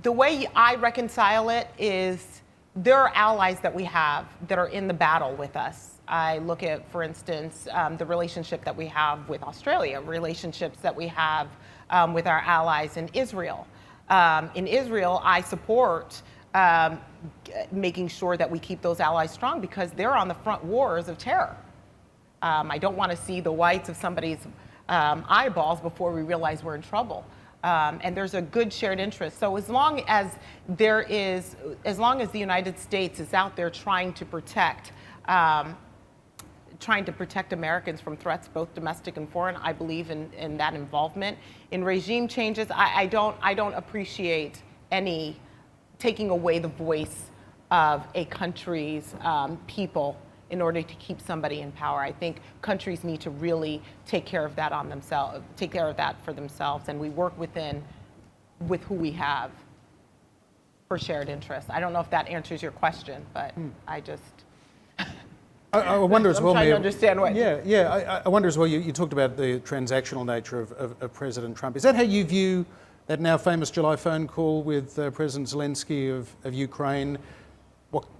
the way I reconcile it is there are allies that we have that are in the battle with us. I look at, for instance, the relationship that we have with Australia, relationships that we have with our allies in Israel. In Israel, I support making sure that we keep those allies strong because they're on the front wars of terror. I don't want to see the whites of somebody's eyeballs before we realize we're in trouble. And there's a good shared interest. So as long as the United States is out there trying to protect Americans from threats, both domestic and foreign, I believe in that involvement. In regime changes, I don't appreciate any taking away the voice of a country's people in order to keep somebody in power. I think countries need to really take care of that for themselves, and we work with who we have for shared interests. I don't know if that answers your question, but I just. I wonder as well. I'm trying to understand what. Yeah. I wonder as well. You talked about the transactional nature of President Trump. Is that how you view that now famous July phone call with President Zelensky of Ukraine?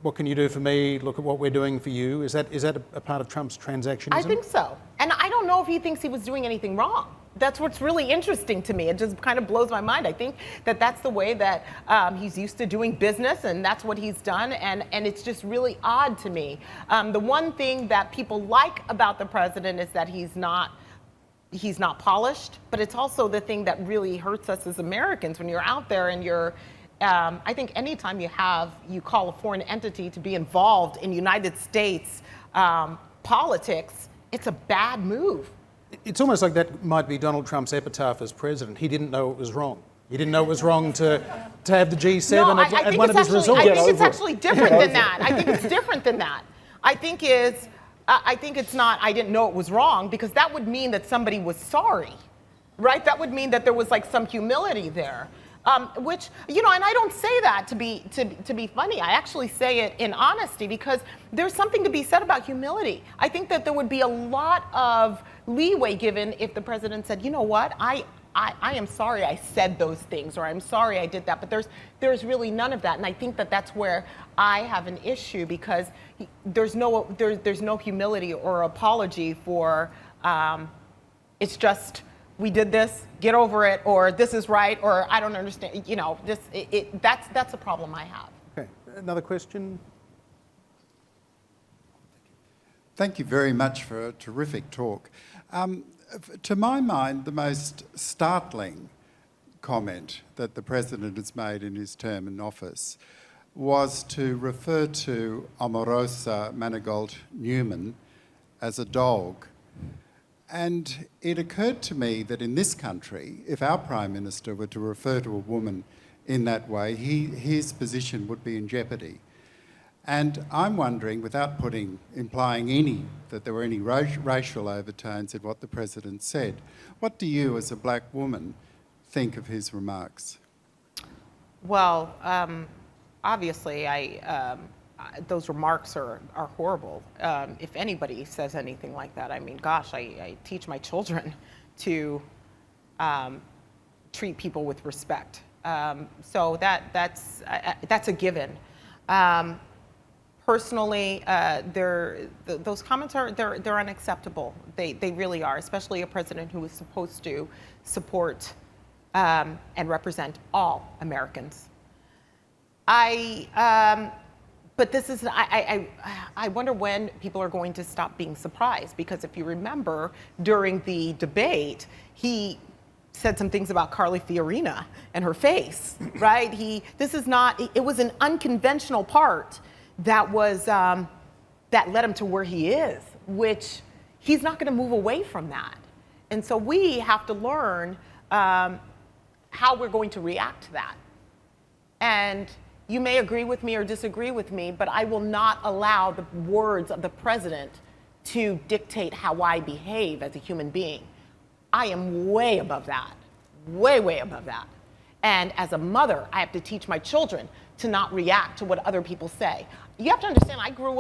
What can you do for me? Look at what we're doing for you. Is that a part of Trump's transactionism? I think so. And I don't know if he thinks he was doing anything wrong. That's what's really interesting to me. It just kind of blows my mind. I think that that's the way that he's used to doing business, and that's what he's done. And it's just really odd to me. The one thing that people like about the president is that he's not polished, but it's also the thing that really hurts us as Americans when you're out there and you're. I think anytime you call a foreign entity to be involved in United States politics, it's a bad move. It's almost like that might be Donald Trump's epitaph as president. He didn't know it was wrong. He didn't know it was wrong to have the G7 at one of his resorts. I think it's actually different than that. I think it's different than that. I think it's not, I didn't know it was wrong, because that would mean that somebody was sorry, right? That would mean that there was like some humility there. Which, and I don't say that to be funny. I actually say it in honesty, because there's something to be said about humility. I think that there would be a lot of leeway given if the president said, you know what, I am sorry I said those things, or I'm sorry I did that. But there's really none of that, and I think that that's where I have an issue, because there's no humility or apology for. It's just. We did this, get over it, or this is right, or I don't understand. That's a problem I have. Okay, another question? Thank you very much for a terrific talk. To my mind, the most startling comment that the President has made in his term in office was to refer to Omarosa Manigault Newman as a dog. And it occurred to me that in this country, if our Prime Minister were to refer to a woman in that way, his position would be in jeopardy. And I'm wondering, without implying that there were any racial overtones in what the President said, what do you, as a black woman, think of his remarks? Well, obviously, those remarks are horrible. If anybody says anything like that, I mean, gosh, I teach my children to treat people with respect. So that's a given. Personally, those comments they're unacceptable. They really are, especially a president who is supposed to support and represent all Americans. But this is, I wonder when people are going to stop being surprised, because if you remember, during the debate, he said some things about Carly Fiorina and her face, right? It was an unconventional part that led him to where he is, which he's not going to move away from that. And so we have to learn how we're going to react to that. And you may agree with me or disagree with me, but I will not allow the words of the president to dictate how I behave as a human being. I am way above that, way, way above that. And as a mother, I have to teach my children to not react to what other people say. You have to understand, I grew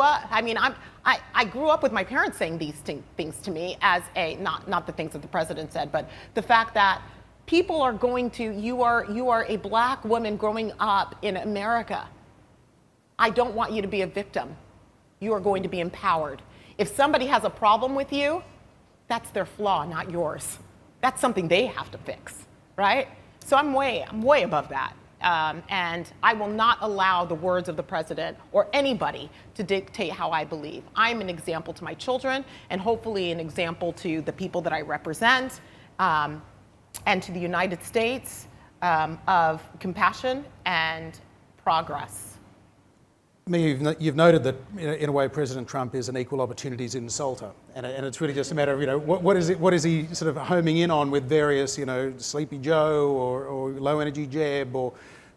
up with my parents saying these things to me as not the things that the president said, but the fact that people are going to, you are a black woman growing up in America. I don't want you to be a victim. You are going to be empowered. If somebody has a problem with you, that's their flaw, not yours. That's something they have to fix, right? So I'm way above that. And I will not allow the words of the president or anybody to dictate how I believe. I'm an example to my children, and hopefully an example to the people that I represent, and to the United States, of compassion and progress. You've noted that, in a way, President Trump is an equal opportunities insulter, and it's really just a matter of, what is he sort of homing in on with various, Sleepy Joe or Low Energy Jeb or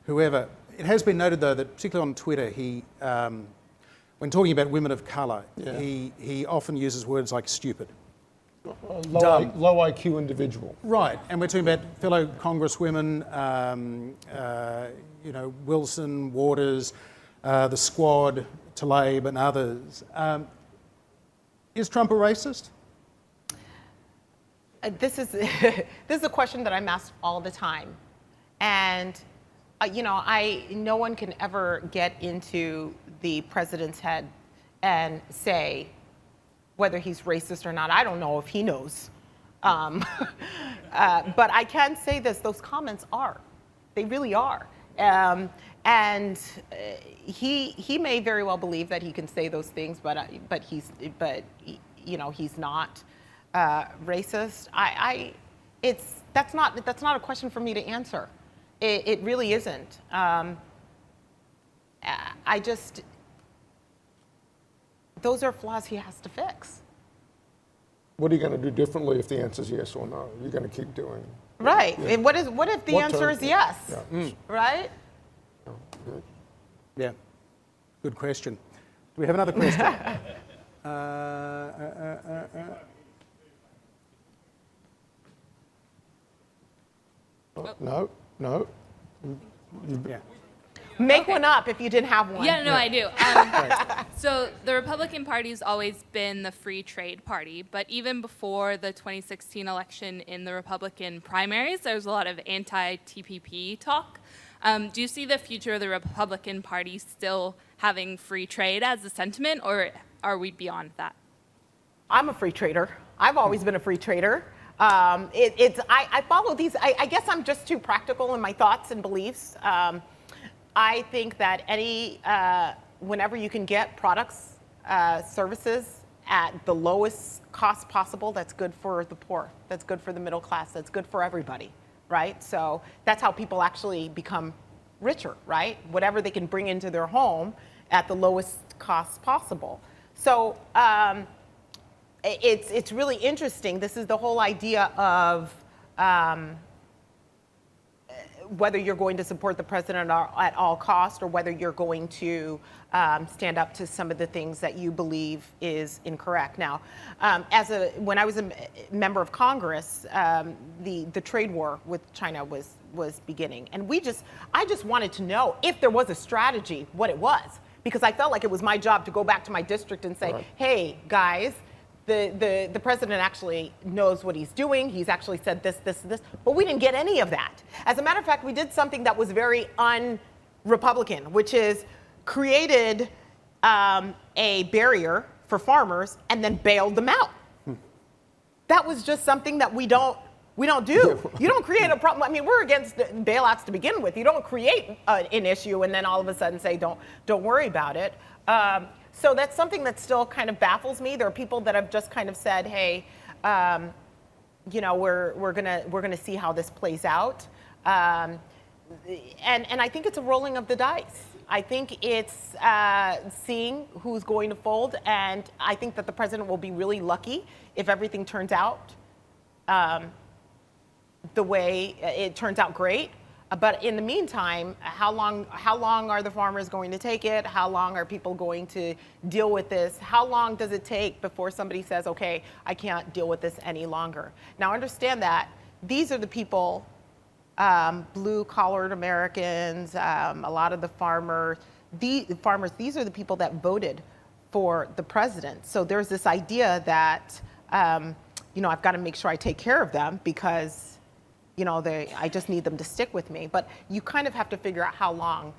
whoever. It has been noted, though, that particularly on Twitter, he, when talking about women of colour, he often uses words like stupid. Low IQ individual. Right, and we're talking about fellow congresswomen, Wilson, Waters, the Squad, Tlaib and others. Is Trump a racist? This is a question that I'm asked all the time. And, no one can ever get into the president's head and say whether he's racist or not. I don't know if he knows. But I can say this, those comments they really are. And he may very well believe that he can say those things, but he's not racist. That's not a question for me to answer. It really isn't. Those are flaws he has to fix. What are you going to do differently if the answer is yes or no? You're going to keep doing. Right. Yeah. And what if the answer is yes? Yeah. Right? Yeah. Good question. Do we have another question? No. Yeah. Make one up if you didn't have one. Yeah, no, I do. So the Republican Party's always been the free trade party, but even before the 2016 election in the Republican primaries, there was a lot of anti-TPP talk. Do you see the future of the Republican Party still having free trade as a sentiment, or are we beyond that? I'm a free trader. I've always been a free trader. I follow these. I guess I'm just too practical in my thoughts and beliefs. I think that whenever you can get products, services at the lowest cost possible, that's good for the poor, that's good for the middle class, that's good for everybody, right? So that's how people actually become richer, right? Whatever they can bring into their home at the lowest cost possible. So it's really interesting. This is the whole idea of whether you're going to support the president at all costs or whether you're going to stand up to some of the things that you believe is incorrect. Now, when I was a member of Congress, the trade war with China was beginning, and I just wanted to know if there was a strategy, what it was, because I felt like it was my job to go back to my district and say, hey guys, the president actually knows what he's doing. He's actually said this, but we didn't get any of that. As a matter of fact, we did something that was very un-Republican, which is created a barrier for farmers and then bailed them out. That was just something that we don't do. You don't create a problem. I mean, we're against bailouts to begin with. You don't create an issue and then all of a sudden say, don't worry about it. So that's something that still kind of baffles me. There are people that have just kind of said, "Hey, we're gonna see how this plays out," and I think it's a rolling of the dice. I think it's seeing who's going to fold, and I think that the president will be really lucky if everything turns out the way it turns out great. But in the meantime, how long are the farmers going to take it? How long are people going to deal with this? How long does it take before somebody says, okay, I can't deal with this any longer? Now understand that these are the people, blue-collared Americans, a lot of the farmers, these are the people that voted for the president. So there's this idea that, I've got to make sure I take care of them because I just need them to stick with me. But you kind of have to figure out how long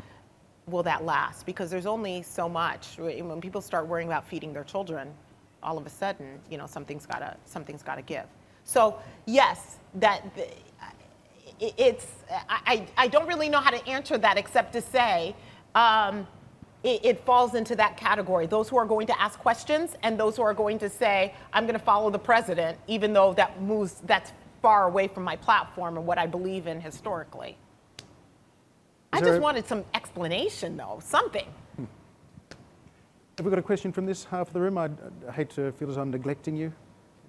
will that last, because there's only so much. When people start worrying about feeding their children, all of a sudden, something's got to give. So yes, I don't really know how to answer that except to say it falls into that category. Those who are going to ask questions and those who are going to say, I'm going to follow the president, even though that's far away from my platform and what I believe in historically. I just wanted some explanation, though, something. Have we got a question from this half of the room? I hate to feel as I'm neglecting you.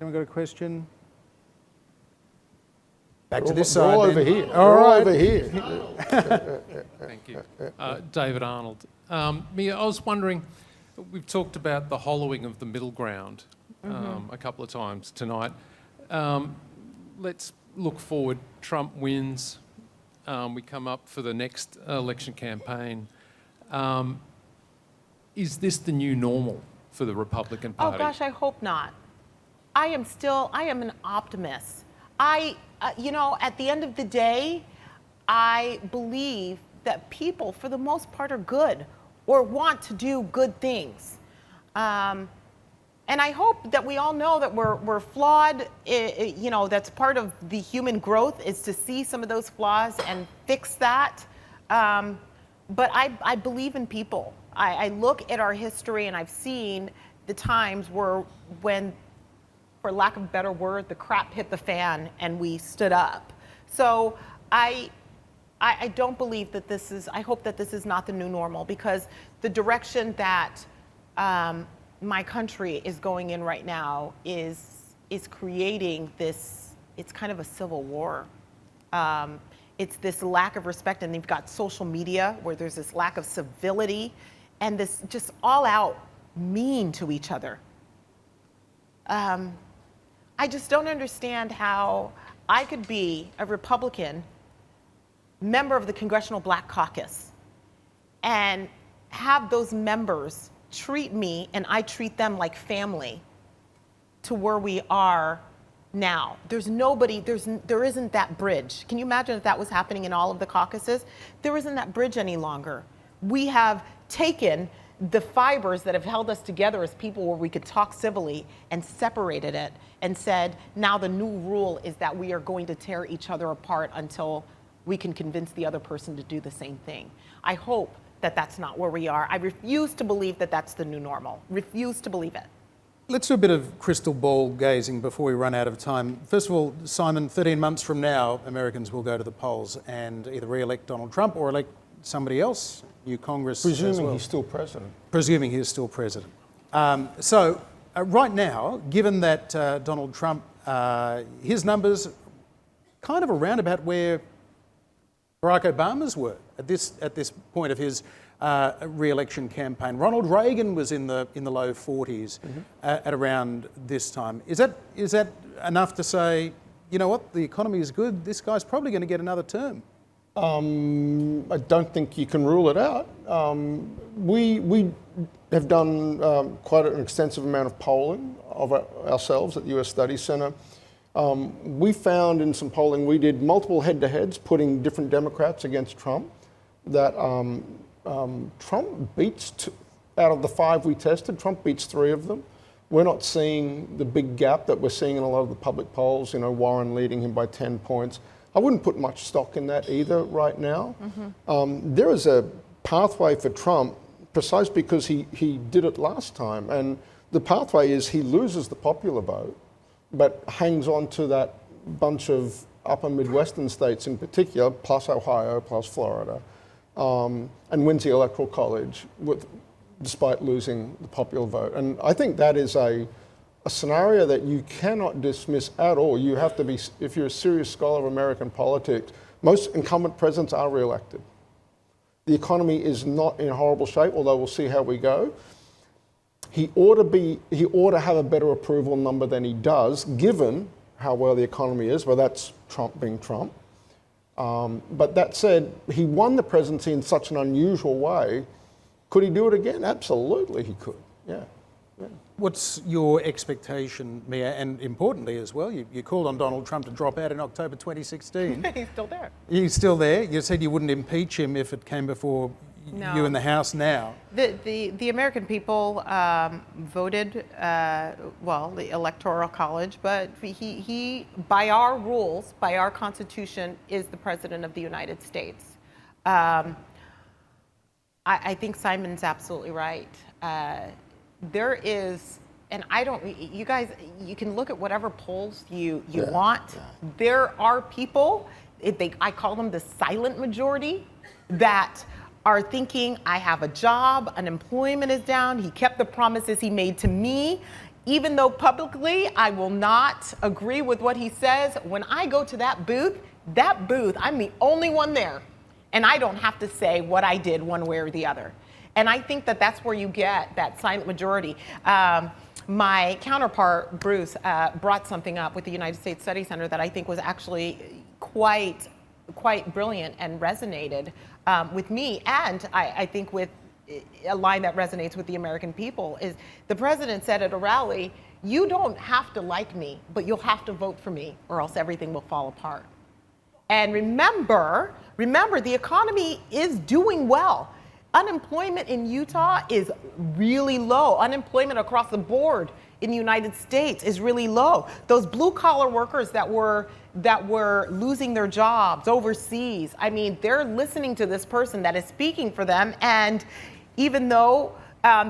Anyone got a question? Back to this side. All over here. All right. Over here. Thank you. David Arnold. Mia, I was wondering, we've talked about the hollowing of the middle ground a couple of times tonight. Let's look forward. Trump wins. We come up for the next election campaign. Is this the new normal for the Republican Party? Oh gosh, I hope not. I am an optimist. At the end of the day, I believe that people, for the most part, are good or want to do good things. And I hope that we all know that we're flawed. That's part of the human growth, is to see some of those flaws and fix that. But I believe in people. I look at our history and I've seen the times when, for lack of a better word, the crap hit the fan and we stood up. So I don't believe that I hope that this is not the new normal, because the direction that my country is going in right now is creating this, it's kind of a civil war. It's this lack of respect, and you've got social media where there's this lack of civility and this just all out mean to each other. I just don't understand how I could be a Republican member of the Congressional Black Caucus and have those members treat me and I treat them like family to where we are now. There isn't that bridge. Can you imagine if that was happening in all of the caucuses? There isn't that bridge any longer. We have taken the fibers that have held us together as people where we could talk civilly and separated it and said, now the new rule is that we are going to tear each other apart until we can convince the other person to do the same thing. I hope that that's not where we are. I refuse to believe that that's the new normal. Refuse to believe it. Let's do a bit of crystal ball gazing before we run out of time. First of all, Simon, 13 months from now, Americans will go to the polls and either re-elect Donald Trump or elect somebody else, new Congress as Presuming well. he's still president. Presuming he's still president. So right now, given that Donald Trump, his numbers kind of around about where Barack Obama's were at this point of his re-election campaign. Ronald Reagan was in the low 40s at around this time. Is that enough to say, you know what, the economy is good, this guy's probably going to get another term? I don't think you can rule it out. We have done quite an extensive amount of polling of ourselves at the US Studies Center. We found in some polling we did multiple head-to-heads putting different Democrats against Trump that Trump beats, out of the 5 we tested, Trump beats 3 of them. We're not seeing the big gap that we're seeing in a lot of the public polls, Warren leading him by 10 points. I wouldn't put much stock in that either right now. There is a pathway for Trump precisely because he did it last time. And the pathway is he loses the popular vote, but hangs on to that bunch of upper Midwestern states in particular, plus Ohio, plus Florida, and wins the Electoral College despite losing the popular vote. And I think that is a scenario that you cannot dismiss at all. You have to be, if you're a serious scholar of American politics, most incumbent presidents are re-elected. The economy is not in horrible shape, although we'll see how we go. He ought to have a better approval number than he does, given how well the economy is. Well, that's Trump being Trump. But that said, he won the presidency in such an unusual way. Could he do it again? Absolutely, he could. Yeah. What's your expectation, Mia? And importantly as well, you called on Donald Trump to drop out in October 2016. He's still there. He's still there. You said you wouldn't impeach him if it came before you in the House now. The American people voted, the Electoral College, but he, by our rules, by our Constitution, is the President of the United States. I think Simon's absolutely right. There is, and you guys, you can look at whatever polls you want. There are people, I call them the silent majority, that are thinking, I have a job, unemployment is down, he kept the promises he made to me. Even though publicly I will not agree with what he says, when I go to that booth, I'm the only one there. And I don't have to say what I did one way or the other. And I think that that's where you get that silent majority. My counterpart, Bruce, brought something up with the United States Study Center that I think was actually quite brilliant and resonated with me. And I think with a line that resonates with the American people is the president said at a rally, you don't have to like me, but you'll have to vote for me or else everything will fall apart. And remember, the economy is doing well. Unemployment in Utah is really low. Unemployment across the board in the United States is really low. Those blue-collar workers that were losing their jobs overseas, I mean, they're listening to this person that is speaking for them, and even though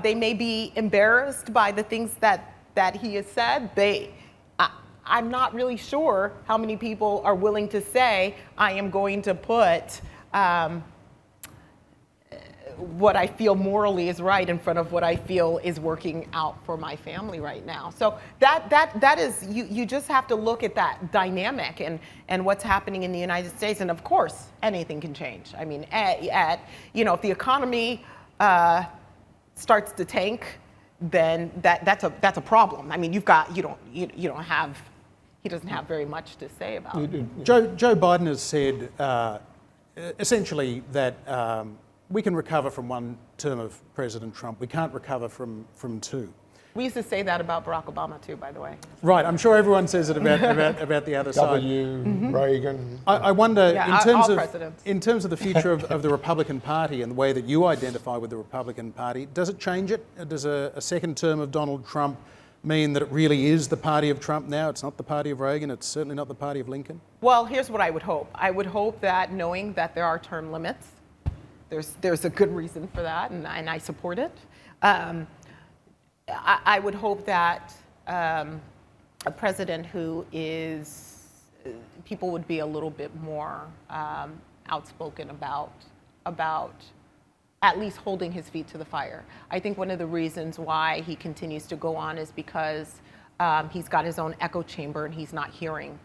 they may be embarrassed by the things that he has said, I'm not really sure how many people are willing to say, I am going to put what I feel morally is right in front of what I feel is working out for my family right now. So that is, you just have to look at that dynamic and what's happening in the United States. And of course, anything can change. I mean, if the economy starts to tank, then that's a problem. I mean, he doesn't have very much to say about it. Joe Biden has said essentially that we can recover from one term of President Trump. We can't recover from 2. We used to say that about Barack Obama too, by the way. Right, I'm sure everyone says it about the other side. Reagan. I wonder, in terms of the future of the Republican Party and the way that you identify with the Republican Party, does it change it? Does a second term of Donald Trump mean that it really is the party of Trump now? It's not the party of Reagan, it's certainly not the party of Lincoln? Well, here's what I would hope. I would hope that knowing that there are term limits, there's a good reason for that, and I support it. I would hope that a president who people would be a little bit more outspoken about about at least holding his feet to the fire. I think one of the reasons why he continues to go on is because he's got his own echo chamber and he's not hearing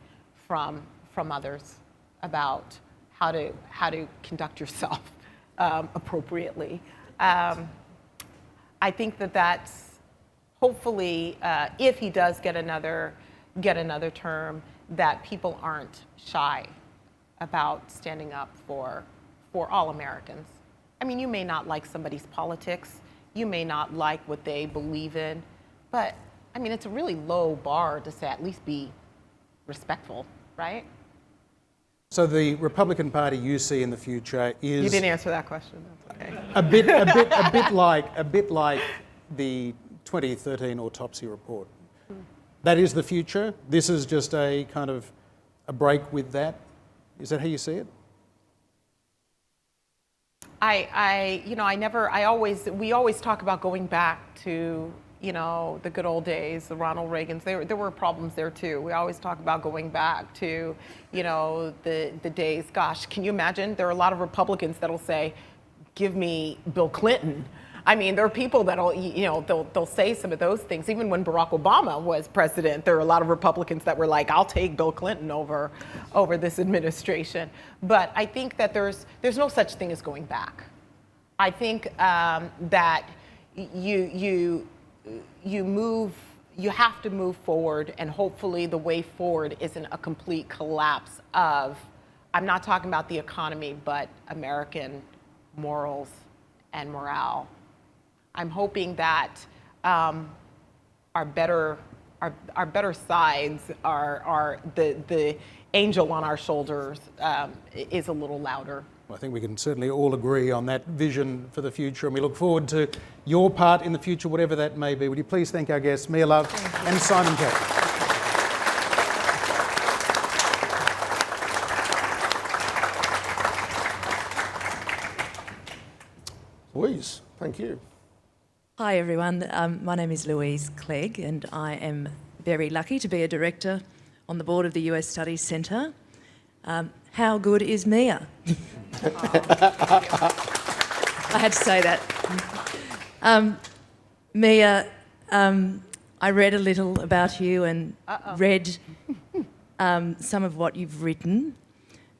from others about how to conduct yourself appropriately. I think that's hopefully, if he does get another term, that people aren't shy about standing up for all Americans. I mean, you may not like somebody's politics, you may not like what they believe in, but I mean, it's a really low bar to say at least be respectful, right? So the Republican Party you see in the future is You didn't answer that question. That's okay. a bit like the 2013 autopsy report. That is the future. This is just a kind of a break with that. Is that how you see it? We always talk about going back to, the good old days, the Ronald Reagans. There were problems there too. We always talk about going back to, the days. Gosh, can you imagine? There are a lot of Republicans that'll say, "Give me Bill Clinton." I mean, there are people that'll, they'll say some of those things. Even when Barack Obama was president, there were a lot of Republicans that were like, "I'll take Bill Clinton over this administration." But I think that there's no such thing as going back. I think that you have to move forward, and hopefully the way forward isn't a complete collapse of, I'm not talking about the economy, but American morals and morale. I'm hoping that our better sides, are the angel on our shoulders is a little louder. Well, I think we can certainly all agree on that vision for the future, and we look forward to your part in the future, whatever that may be. Would you please thank our guests, Mia Love and Simon Kelly. Louise, thank you. Hi everyone, my name is Louise Clegg and I am very lucky to be a director on the board of the US Studies Centre. How good is Mia? I had to say that. Mia, I read a little about you and read some of what you've written,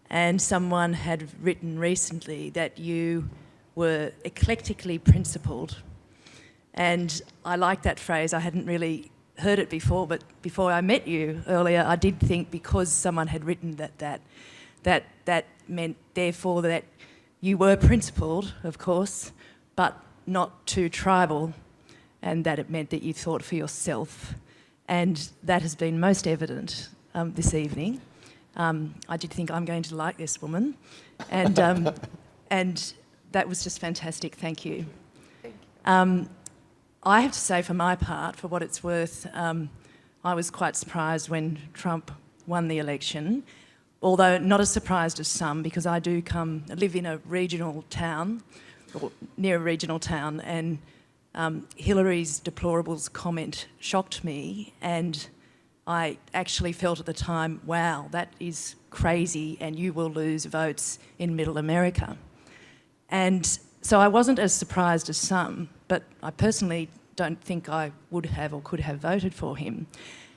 and someone had written recently that you were eclectically principled. And I like that phrase. I hadn't really heard it before, but before I met you earlier, I did think because someone had written that meant therefore that you were principled, of course, but not too tribal, and that it meant that you thought for yourself. And that has been most evident this evening. I did think, I'm going to like this woman. And, and that was just fantastic. Thank you. I have to say, for my part, for what it's worth, I was quite surprised when Trump won the election, although not as surprised as some, because I live in a regional town, or near a regional town, and Hillary's deplorables comment shocked me, and I actually felt at the time, wow, that is crazy, and you will lose votes in Middle America. And so I wasn't as surprised as some, but I personally don't think I would have or could have voted for him.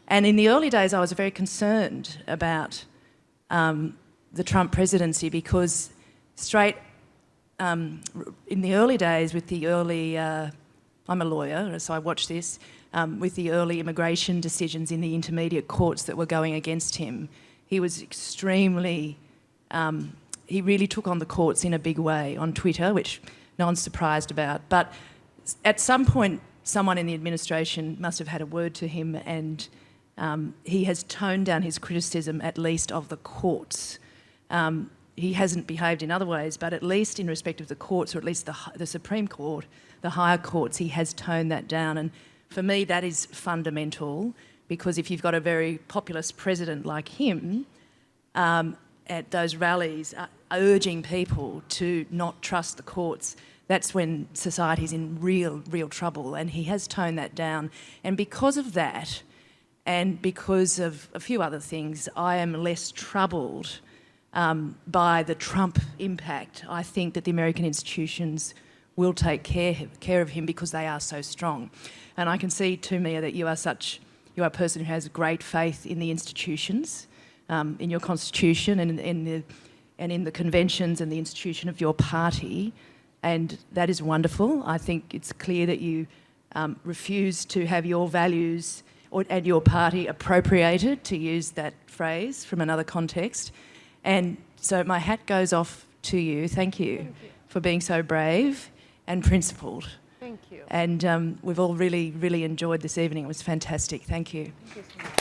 And in the early days, I was very concerned about the Trump presidency, because in the early days with the early, I'm a lawyer, so I watched this, with the early immigration decisions in the intermediate courts that were going against him, he was extremely, he really took on the courts in a big way on Twitter, which no one's surprised about. But at some point, someone in the administration must have had a word to him, and he has toned down his criticism, at least of the courts. He hasn't behaved in other ways, but at least in respect of the courts, or at least the Supreme Court, the higher courts, he has toned that down. And for me, that is fundamental, because if you've got a very populist president like him at those rallies urging people to not trust the courts, that's when society's in real trouble, and he has toned that down. And because of that, and because of a few other things, I am less troubled by the Trump impact. I think that the American institutions will take care of him because they are so strong. And I can see too, Mia, that you are a person who has great faith in the institutions, in your constitution and in the conventions and the institution of your party. And that is wonderful. I think it's clear that you refuse to have your values and your party appropriated, to use that phrase from another context. And so my hat goes off to you. Thank you for being so brave and principled. Thank you. And we've all really, really enjoyed this evening. It was fantastic. Thank you. Thank you so much.